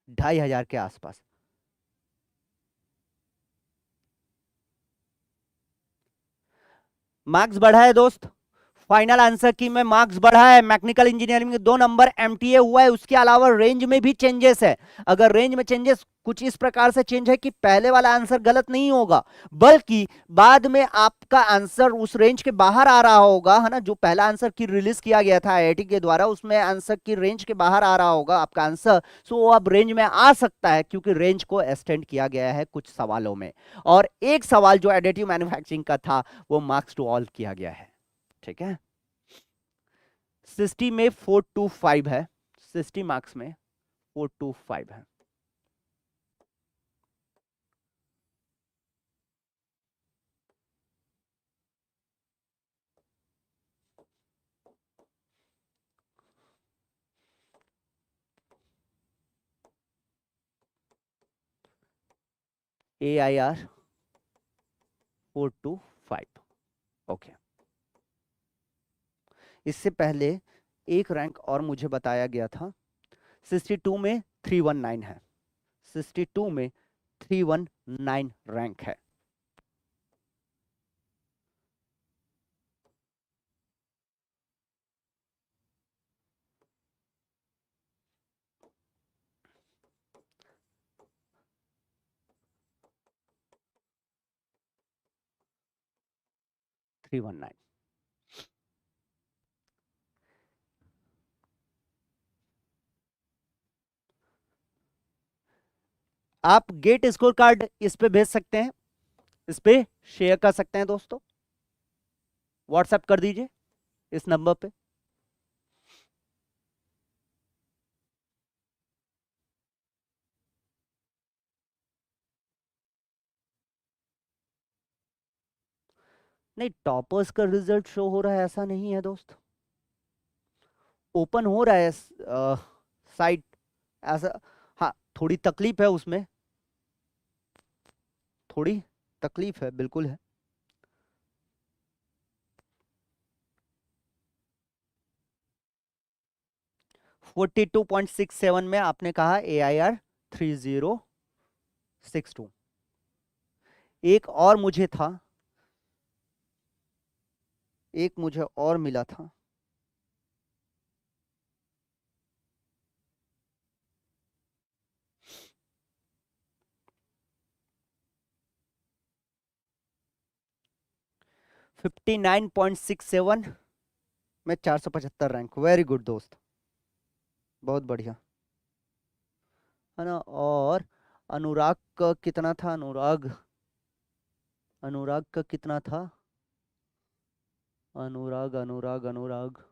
2500 के आसपास। मार्क्स बढ़ा है दोस्त, फाइनल आंसर की में मार्क्स बढ़ा है। मैकेनिकल इंजीनियरिंग में 2 नंबर एमटीए हुआ है, उसके अलावा रेंज में भी चेंजेस है। अगर रेंज में चेंजेस कुछ इस प्रकार से चेंज है कि पहले वाला आंसर गलत नहीं होगा, बल्कि बाद में आपका आंसर उस रेंज के बाहर आ रहा होगा, है ना। जो पहला आंसर की रिलीज किया गया था आईआईटी के द्वारा, उसमें आंसर की रेंज के बाहर आ रहा होगा आपका आंसर। सो वो अब रेंज में आ सकता है, क्योंकि रेंज को एक्सटेंड किया गया है कुछ सवालों में। और एक सवाल जो एडिटिव मैन्युफैक्चरिंग का था, वो मार्क्स टू ऑल किया गया है। ठीक है, 60 में 425 है, 60 मार्क्स में 425 है। ए आई आर 425। ओके, इससे पहले एक रैंक और मुझे बताया गया था, 62 में 319 है, 62 में 319 रैंक है। 319। आप गेट स्कोर कार्ड इस पे भेज सकते हैं, इस पे शेयर कर सकते हैं दोस्तों, व्हाट्सएप कर दीजिए इस नंबर पे। नहीं, टॉपर्स का रिजल्ट शो हो रहा है ऐसा नहीं है दोस्त, ओपन हो रहा है साइट ऐसा। हाँ, थोड़ी तकलीफ है उसमें, थोड़ी तकलीफ है, बिल्कुल है। फोर्टी 42.67 में आपने कहा AIR 3062। एक और मुझे था, एक मुझे और मिला था, फिफ्टी 9.67 में 475 रैंक। वेरी गुड दोस्त, बहुत बढ़िया, है ना। और अनुराग का कितना था? अनुराग, अनुराग का कितना था? अनुराग अनुराग अनुराग,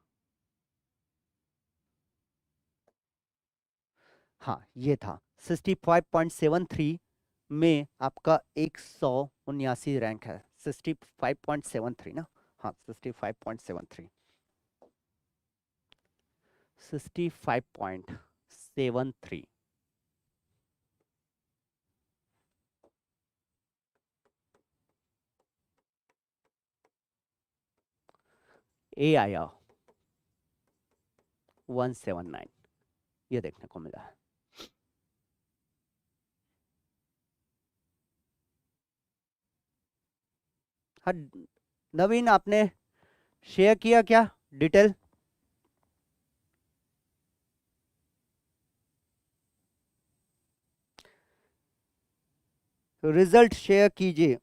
हाँ ये था 65.73 में आपका 179 रैंक है। 65.73 ना, हाँ 65.73, 65.73। ए आया 179, ये देखने को मिला है। हाँ नवीन, आपने शेयर किया क्या डिटेल? रिजल्ट शेयर कीजिए।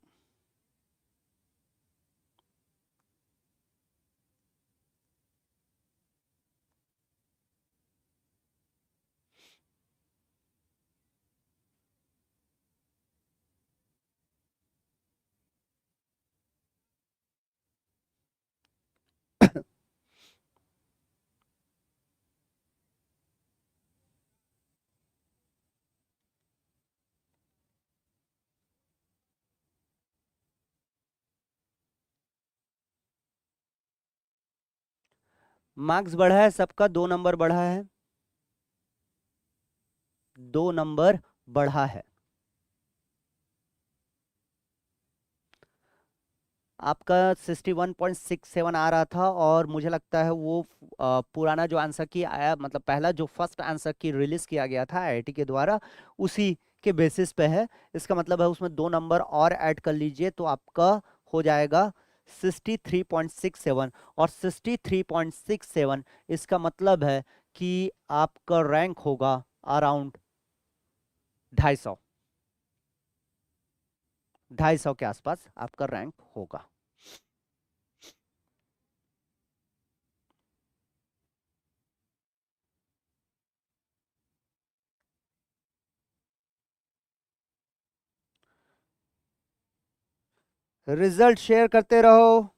मार्क्स बढ़ा है सबका, 2 नंबर बढ़ा है, 2 नंबर बढ़ा है। आपका 61.67 आ रहा था, और मुझे लगता है वो पुराना जो आंसर की आया, मतलब पहला जो फर्स्ट आंसर की रिलीज किया गया था आईआईटी के द्वारा, उसी के बेसिस पे है। इसका मतलब है उसमें 2 नंबर और ऐड कर लीजिए तो आपका हो जाएगा 63.67। और 63.67 इसका मतलब है कि आपका रैंक होगा अराउंड 250, 250 के आसपास आपका रैंक होगा। रिजल्ट शेयर करते रहो।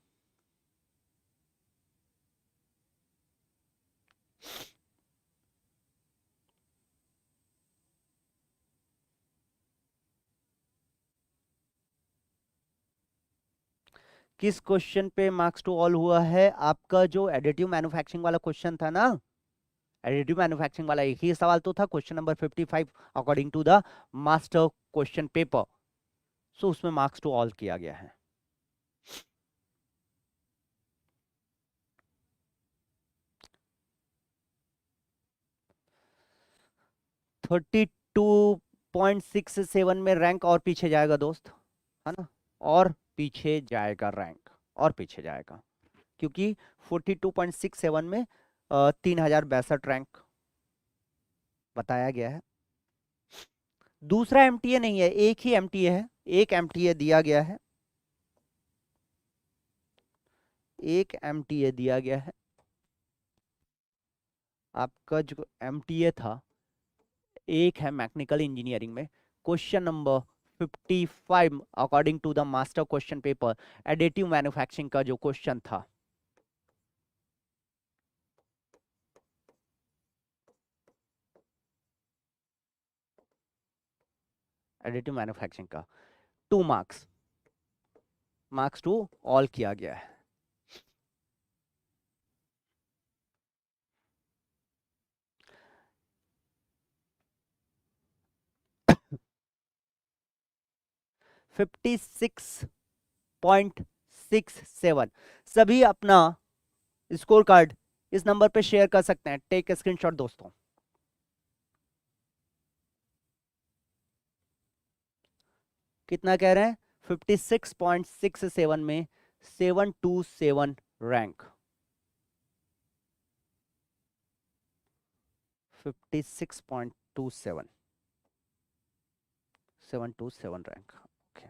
किस क्वेश्चन पे मार्क्स टू ऑल हुआ है? आपका जो एडिटिव मैन्युफैक्चरिंग वाला क्वेश्चन था ना, एडिटिव मैन्युफैक्चरिंग वाला एक ही सवाल तो था, question number 55 according to the master question paper. So उसमें मार्क्स टू ऑल किया गया है। 32.67 में रैंक और पीछे जाएगा दोस्त, है ना, और पीछे जाएगा रैंक, और पीछे जाएगा, क्योंकि 42.67 में 3062 रैंक बताया गया है। दूसरा एमटीए नहीं है, एक ही एमटीए है, एक एमटीए दिया गया है। एक एमटीए दिया गया है, आपका जो एमटीए था एक है मैकेनिकल इंजीनियरिंग में। Question number 55 according to the master question paper, additive manufacturing का जो क्वेश्चन था, एडिटिव मैन्युफैक्चरिंग का 2 मार्क्स, मार्क्स टू ऑल किया गया है। फिफ्टी 6.67 सभी अपना स्कोर कार्ड इस नंबर पे शेयर कर सकते हैं, टेक स्क्रीनशॉट दोस्तों। कितना कह रहे हैं? 56.67 में 727 रैंक, 56.27 727 रैंक। ओके,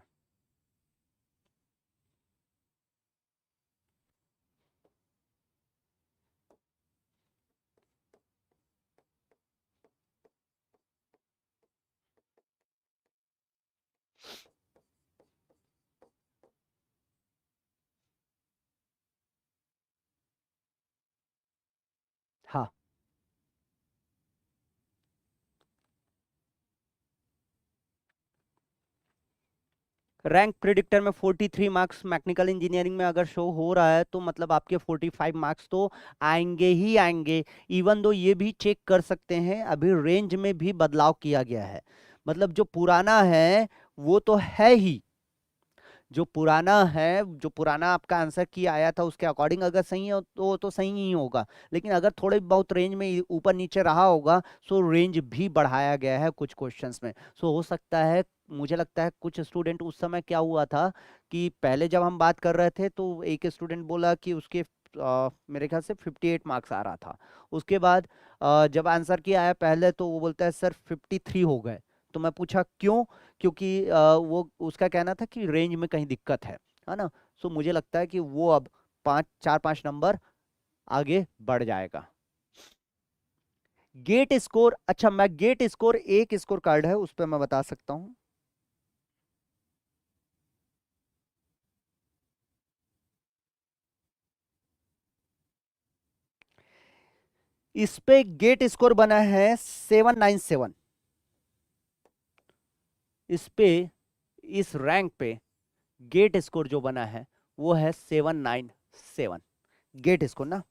हाँ, रैंक प्रिडिक्टर में 43 मार्क्स मैकेनिकल इंजीनियरिंग में अगर शो हो रहा है तो मतलब आपके 45 मार्क्स तो आएंगे ही आएंगे। इवन दो ये भी चेक कर सकते हैं, अभी रेंज में भी बदलाव किया गया है, मतलब जो पुराना है वो तो है ही, जो पुराना है, जो पुराना आपका आंसर की आया था उसके अकॉर्डिंग अगर सही है तो वो तो सही ही होगा, लेकिन अगर थोड़े बहुत रेंज में ऊपर नीचे रहा होगा सो रेंज भी बढ़ाया गया है कुछ क्वेश्चंस में। सो हो सकता है, मुझे लगता है कुछ स्टूडेंट, उस समय क्या हुआ था कि पहले जब हम बात कर रहे थे तो एक स्टूडेंट बोला कि उसके मेरे ख्याल से 58 मार्क्स आ रहा था, उसके बाद जब आंसर किया आया पहले तो वो बोलता है सर 53 हो गए। तो मैं पूछा क्यों? क्योंकि वो उसका कहना था कि रेंज में कहीं दिक्कत है ना। सो मुझे लगता है कि वो अब 4-5 नंबर आगे बढ़ जाएगा। गेट स्कोर, अच्छा मैं गेट स्कोर, एक स्कोर कार्ड है उस पर मैं बता सकता हूँ। इस पे गेट स्कोर बना है 797, इस पे, इस रैंक पे गेट स्कोर जो बना है वो है 797 गेट स्कोर ना।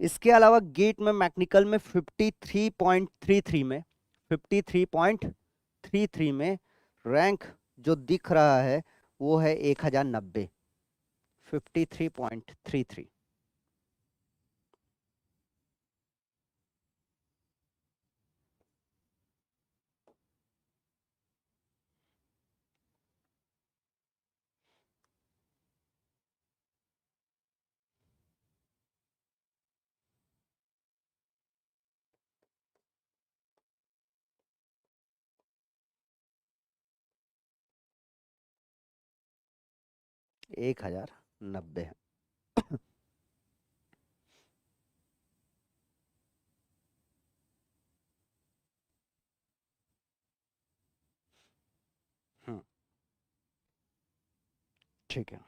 इसके अलावा गेट में मैकेनिकल में 53.33 में, 53.33 में रैंक जो दिख रहा है वो है 1090, 53.33। 1090 है। हम्म, ठीक है।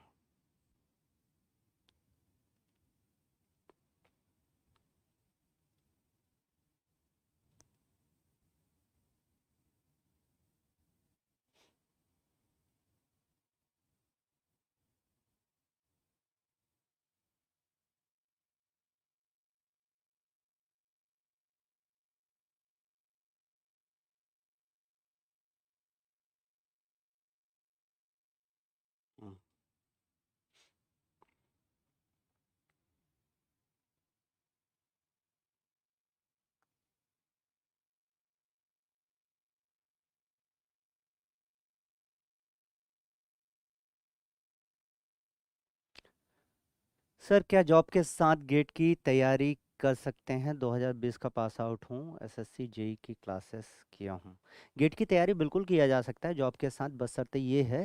सर क्या जॉब के साथ गेट की तैयारी कर सकते हैं? 2020 का पास आउट हूँ, एसएससी जेई की क्लासेस किया हूँ। गेट की तैयारी बिल्कुल किया जा सकता है जॉब के साथ, बशर्ते ये है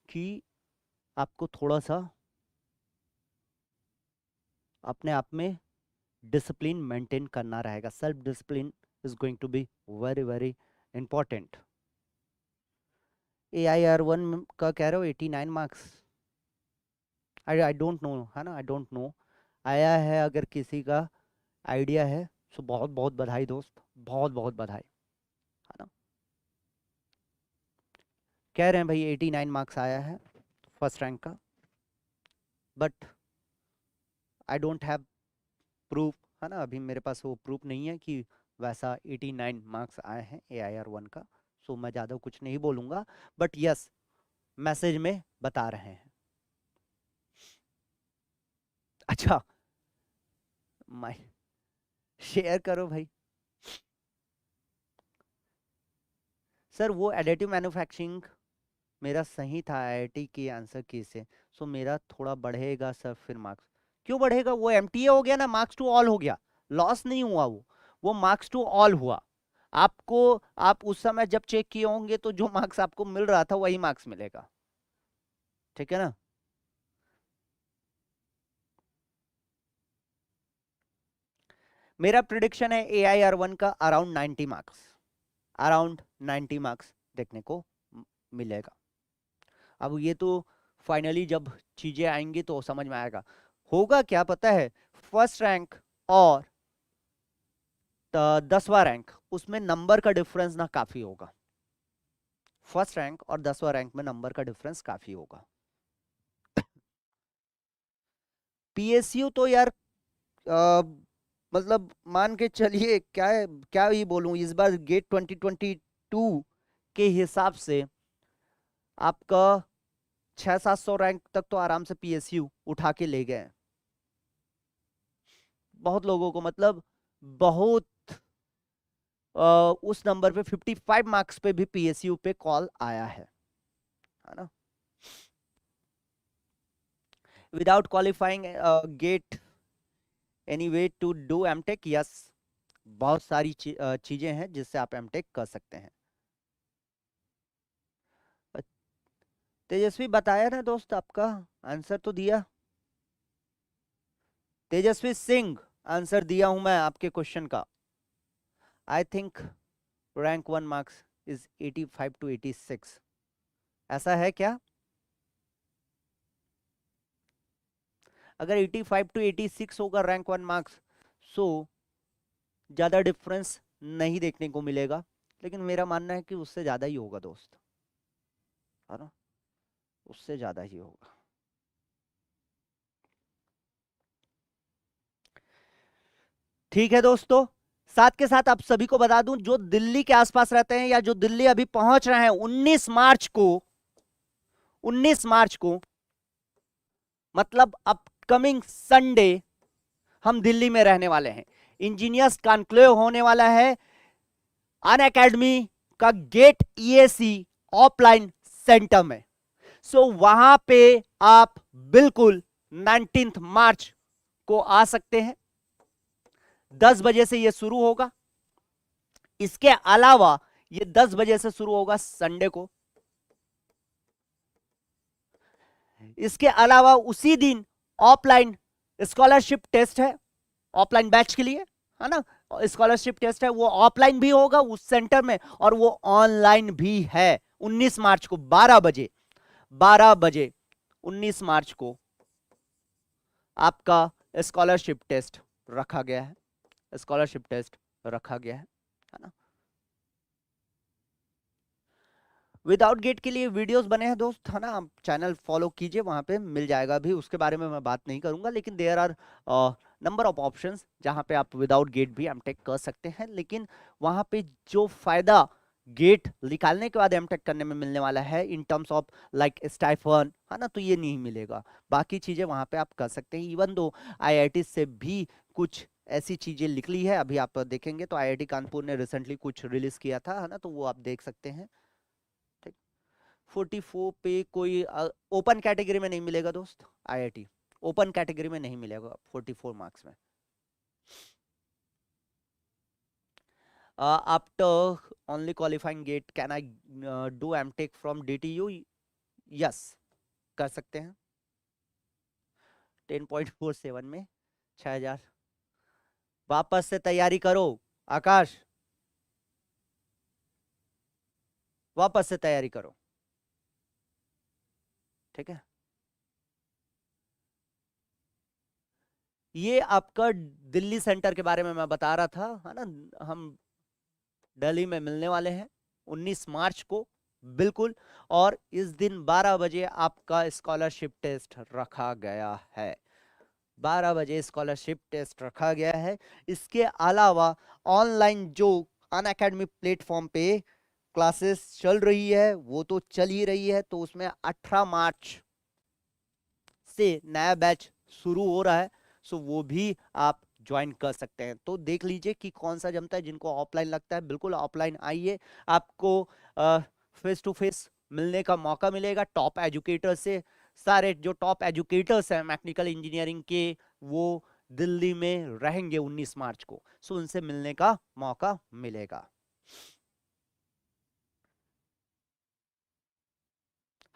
कि आपको थोड़ा सा अपने आप में डिसिप्लिन मेंटेन करना रहेगा। Self discipline is going to be very very important. AIR1 का कह रहे हो 89 मार्क्स? आई डोंट नो, है ना, आई डोंट नो। आया है, अगर किसी का आइडिया है तो बहुत बहुत बधाई दोस्त, बहुत बहुत बधाई, है ना। कह रहे हैं भाई 89 मार्क्स आया है फर्स्ट रैंक का, but I don't have proof, है ना। अभी मेरे पास वो प्रूफ नहीं है कि वैसा 89 मार्क्स आए हैं AIR1 का। सो मैं ज़्यादा कुछ नहीं बोलूँगा, बट यस, मैसेज में बता रहे हैं। अच्छा, माय शेयर करो भाई। सर वो एडिटिव मैन्युफैक्चरिंग मेरा सही था IIT की आंसर की से, सो मेरा थोड़ा बढ़ेगा सर फिर मार्क्स। क्यों बढ़ेगा? वो MTA हो गया ना, मार्क्स टू ऑल हो गया, लॉस नहीं हुआ वो मार्क्स टू ऑल हुआ। आपको, आप उस समय जब चेक किए होंगे तो जो मार्क्स आपको मिल रहा था वही मार्क्स मिलेगा, ठीक है ना। मेरा प्रिडिक्शन है AIR1 का अराउंड 90 मार्क्स, अराउंड 90 मार्क्स देखने को मिलेगा। अब ये तो फाइनली जब चीजें आएंगी तो समझ में आएगा। होगा क्या पता है, फर्स्ट रैंक और 10वां रैंक, उसमें नंबर का डिफरेंस ना काफी होगा। फर्स्ट रैंक और 10वां रैंक में नंबर का डिफरेंस काफी होगा। PSU तो यार मतलब मान के चलिए, क्या है, क्या ही बोलूं, इस बार गेट 2022 के हिसाब से आपका 600-700 रैंक तक तो आराम से PSU उठा के ले गए हैं। बहुत लोगों को, मतलब बहुत, उस नंबर पे 55 मार्क्स पे भी PSU पे कॉल आया है ना। Without qualifying GATE any way to do MTech, yes, बहुत सारी चीजें हैं जिससे आप एमटेक कर सकते हैं। अ, तेजस्वी बताया ना दोस्त, आपका आंसर तो दिया। तेजस्वी सिंह, आंसर दिया हूं मैं आपके क्वेश्चन का। I think rank 1 marks is 85 to 86, ऐसा है क्या? अगर 85 to 86 होगा रैंक 1 मार्क्स, सो ज्यादा डिफरेंस नहीं देखने को मिलेगा, लेकिन मेरा मानना है कि उससे ज्यादा ही होगा दोस्त, है ना, उससे ज्यादा ही होगा। ठीक है दोस्तों, साथ के साथ आप सभी को बता दूं, जो दिल्ली के आसपास रहते हैं या जो दिल्ली अभी पहुंच रहे हैं, 19 मार्च को, 19 मार्च को मतलब अपकमिंग संडे हम दिल्ली में रहने वाले हैं। इंजीनियर्स कॉन्क्लेव होने वाला है अन अकेडमी का गेट EAC ऑफलाइन सेंटर में। सो वहां पे आप बिल्कुल 19 मार्च को आ सकते हैं। 10 बजे से ये शुरू होगा। इसके अलावा ये 10 बजे से शुरू होगा संडे को। इसके अलावा उसी दिन ऑफलाइन स्कॉलरशिप टेस्ट है, ऑफलाइन बैच के लिए, है ना। स्कॉलरशिप टेस्ट है, वो ऑफलाइन भी होगा उस सेंटर में और वो ऑनलाइन भी है। 19 मार्च को 12 बजे, 12 बजे 19 मार्च को आपका स्कॉलरशिप टेस्ट रखा गया है, स्कॉलरशिप टेस्ट रखा गया है ना। विदाउट गेट के लिए वीडियोस बने हैं दोस्त, है ना, आप चैनल फॉलो कीजिए, वहां पे मिल जाएगा भी। उसके बारे में मैं बात नहीं करूंगा, लेकिन there are number of options जहां पे आप विदाउट गेट भी एमटेक कर सकते हैं। लेकिन वहां पे जो फायदा गेट निकालने के बाद एमटेक करने में मिलने वाला है in terms of like stipend, है ना, तो ये नहीं मिलेगा। बाकी चीजें वहां पे आप कर सकते हैं। इवन दो IIT से भी कुछ ऐसी चीजें निकली है, अभी आप देखेंगे तो IIT कानपुर ने रिसेंटली कुछ रिलीज किया था, है ना, तो वो आप देख सकते हैं। 44 पे कोई ओपन कैटेगरी में नहीं मिलेगा दोस्त IIT, ओपन कैटेगरी में नहीं मिलेगा 44 मार्क्स में। After only qualifying GATE can I do MTech from DTU? Yes, कर सकते हैं। 10.47 में 6000। वापस से तैयारी करो आकाश, वापस से तैयारी करो, ठीक है। ये आपका दिल्ली सेंटर के बारे में मैं बता रहा था, है ना। हम दिल्ली में मिलने वाले हैं 19 मार्च को, बिल्कुल। और इस दिन 12 बजे आपका स्कॉलरशिप टेस्ट रखा गया है, 12 बजे स्कॉलरशिप टेस्ट रखा गया है। इसके अलावा ऑनलाइन जो अनअकैडमी प्लेटफॉर्म पे क्लासेस चल रही है वो तो चल ही रही है, तो उसमें 18 मार्च से नया बैच शुरू हो रहा है, सो वो भी आप ज्वाइन कर सकते हैं। तो देख लीजिए कि कौन सा जमता है। जिनको ऑफलाइन लगता है बिल्कुल ऑफलाइन आइए, आपको फेस टू फेस मिलने का मौका मिलेगा टॉप एजुकेटर से। सारे जो टॉप एजुकेटर्स हैं मैकेनिकल इंजीनियरिंग के, वो दिल्ली में रहेंगे 19 मार्च को, सो उनसे मिलने का मौका मिलेगा।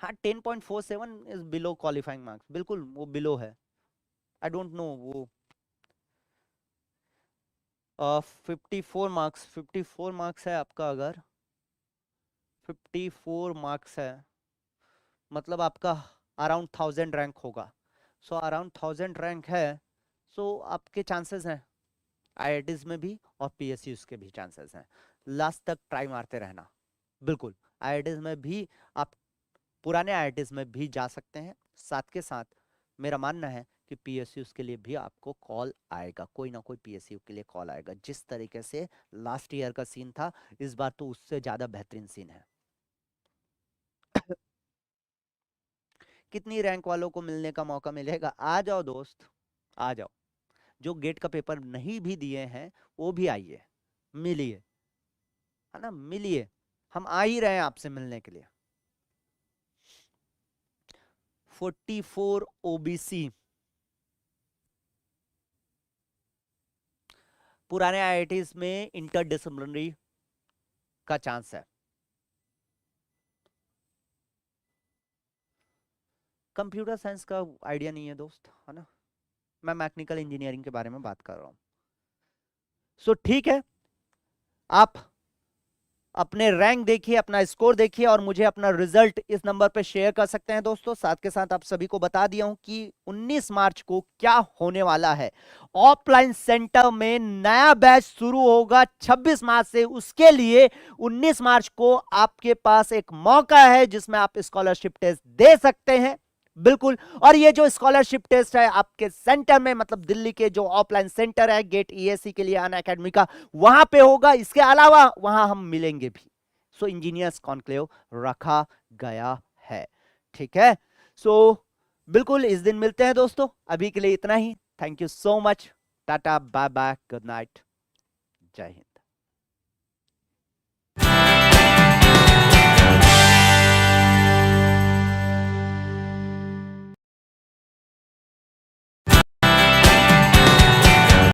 हाँ, 10.47 इज बिलो क्वालिफाइंग मार्क्स, बिल्कुल वो बिलो है। आई डोंट नो वो 54 मार्क्स, 54 मार्क्स है आपका। अगर 54 मार्क्स है मतलब आपका अराउंड 1000 रैंक होगा। सो अराउंड 1000 रैंक है, सो आपके चांसेस हैं आईआईटीज में भी और पीएसयूज के भी चांसेस हैं। लास्ट तक ट्राई मारते रहना, बिल्कुल। आईआईटीज में भी आप पुराने आईआईटीज में भी जा सकते हैं। साथ के साथ मेरा मानना है कि पीएसयूज के लिए भी आपको कॉल आएगा, कोई ना कोई पीएसयू के लिए कॉल आएगा। जिस तरीके से लास्ट ईयर का सीन था, इस बार तो उससे ज्यादा बेहतरीन सीन है। कितनी रैंक वालों को मिलने का मौका मिलेगा? आ जाओ दोस्त, आ जाओ। जो गेट का पेपर नहीं भी दिए हैं वो भी आइए, मिलिए, है ना, मिलिए। हम आ ही रहे हैं आपसे मिलने के लिए। 44 ओबीसी पुराने आईआईटीज में इंटरडिसिप्लिनरी का चांस है। कंप्यूटर साइंस का आइडिया नहीं है दोस्त, है ना। मैं मैकेनिकल इंजीनियरिंग के बारे में बात कर रहा हूँ। सो ठीक है, आप अपने रैंक देखिए, अपना स्कोर देखिए और मुझे अपना रिजल्ट इस नंबर पे शेयर कर सकते हैं दोस्तों। साथ के साथ आप सभी को बता दिया हूं कि 19 मार्च को क्या होने वाला है। ऑफलाइन सेंटर में नया बैच शुरू होगा 26 मार्च से। उसके लिए 19 मार्च को आपके पास एक मौका है जिसमें आप स्कॉलरशिप टेस्ट दे सकते हैं, बिल्कुल। और ये जो स्कॉलरशिप टेस्ट है आपके सेंटर में, मतलब दिल्ली के जो ऑफलाइन सेंटर है गेट ईएससी के लिए अनअकैडमी का, वहां पे होगा। इसके अलावा वहां हम मिलेंगे भी। सो इंजीनियर्स कॉन्क्लेव रखा गया है, ठीक है। सो बिल्कुल इस दिन मिलते हैं दोस्तों। अभी के लिए इतना ही। Thank you so much. Tata, bye bye, good night, जय हिंद।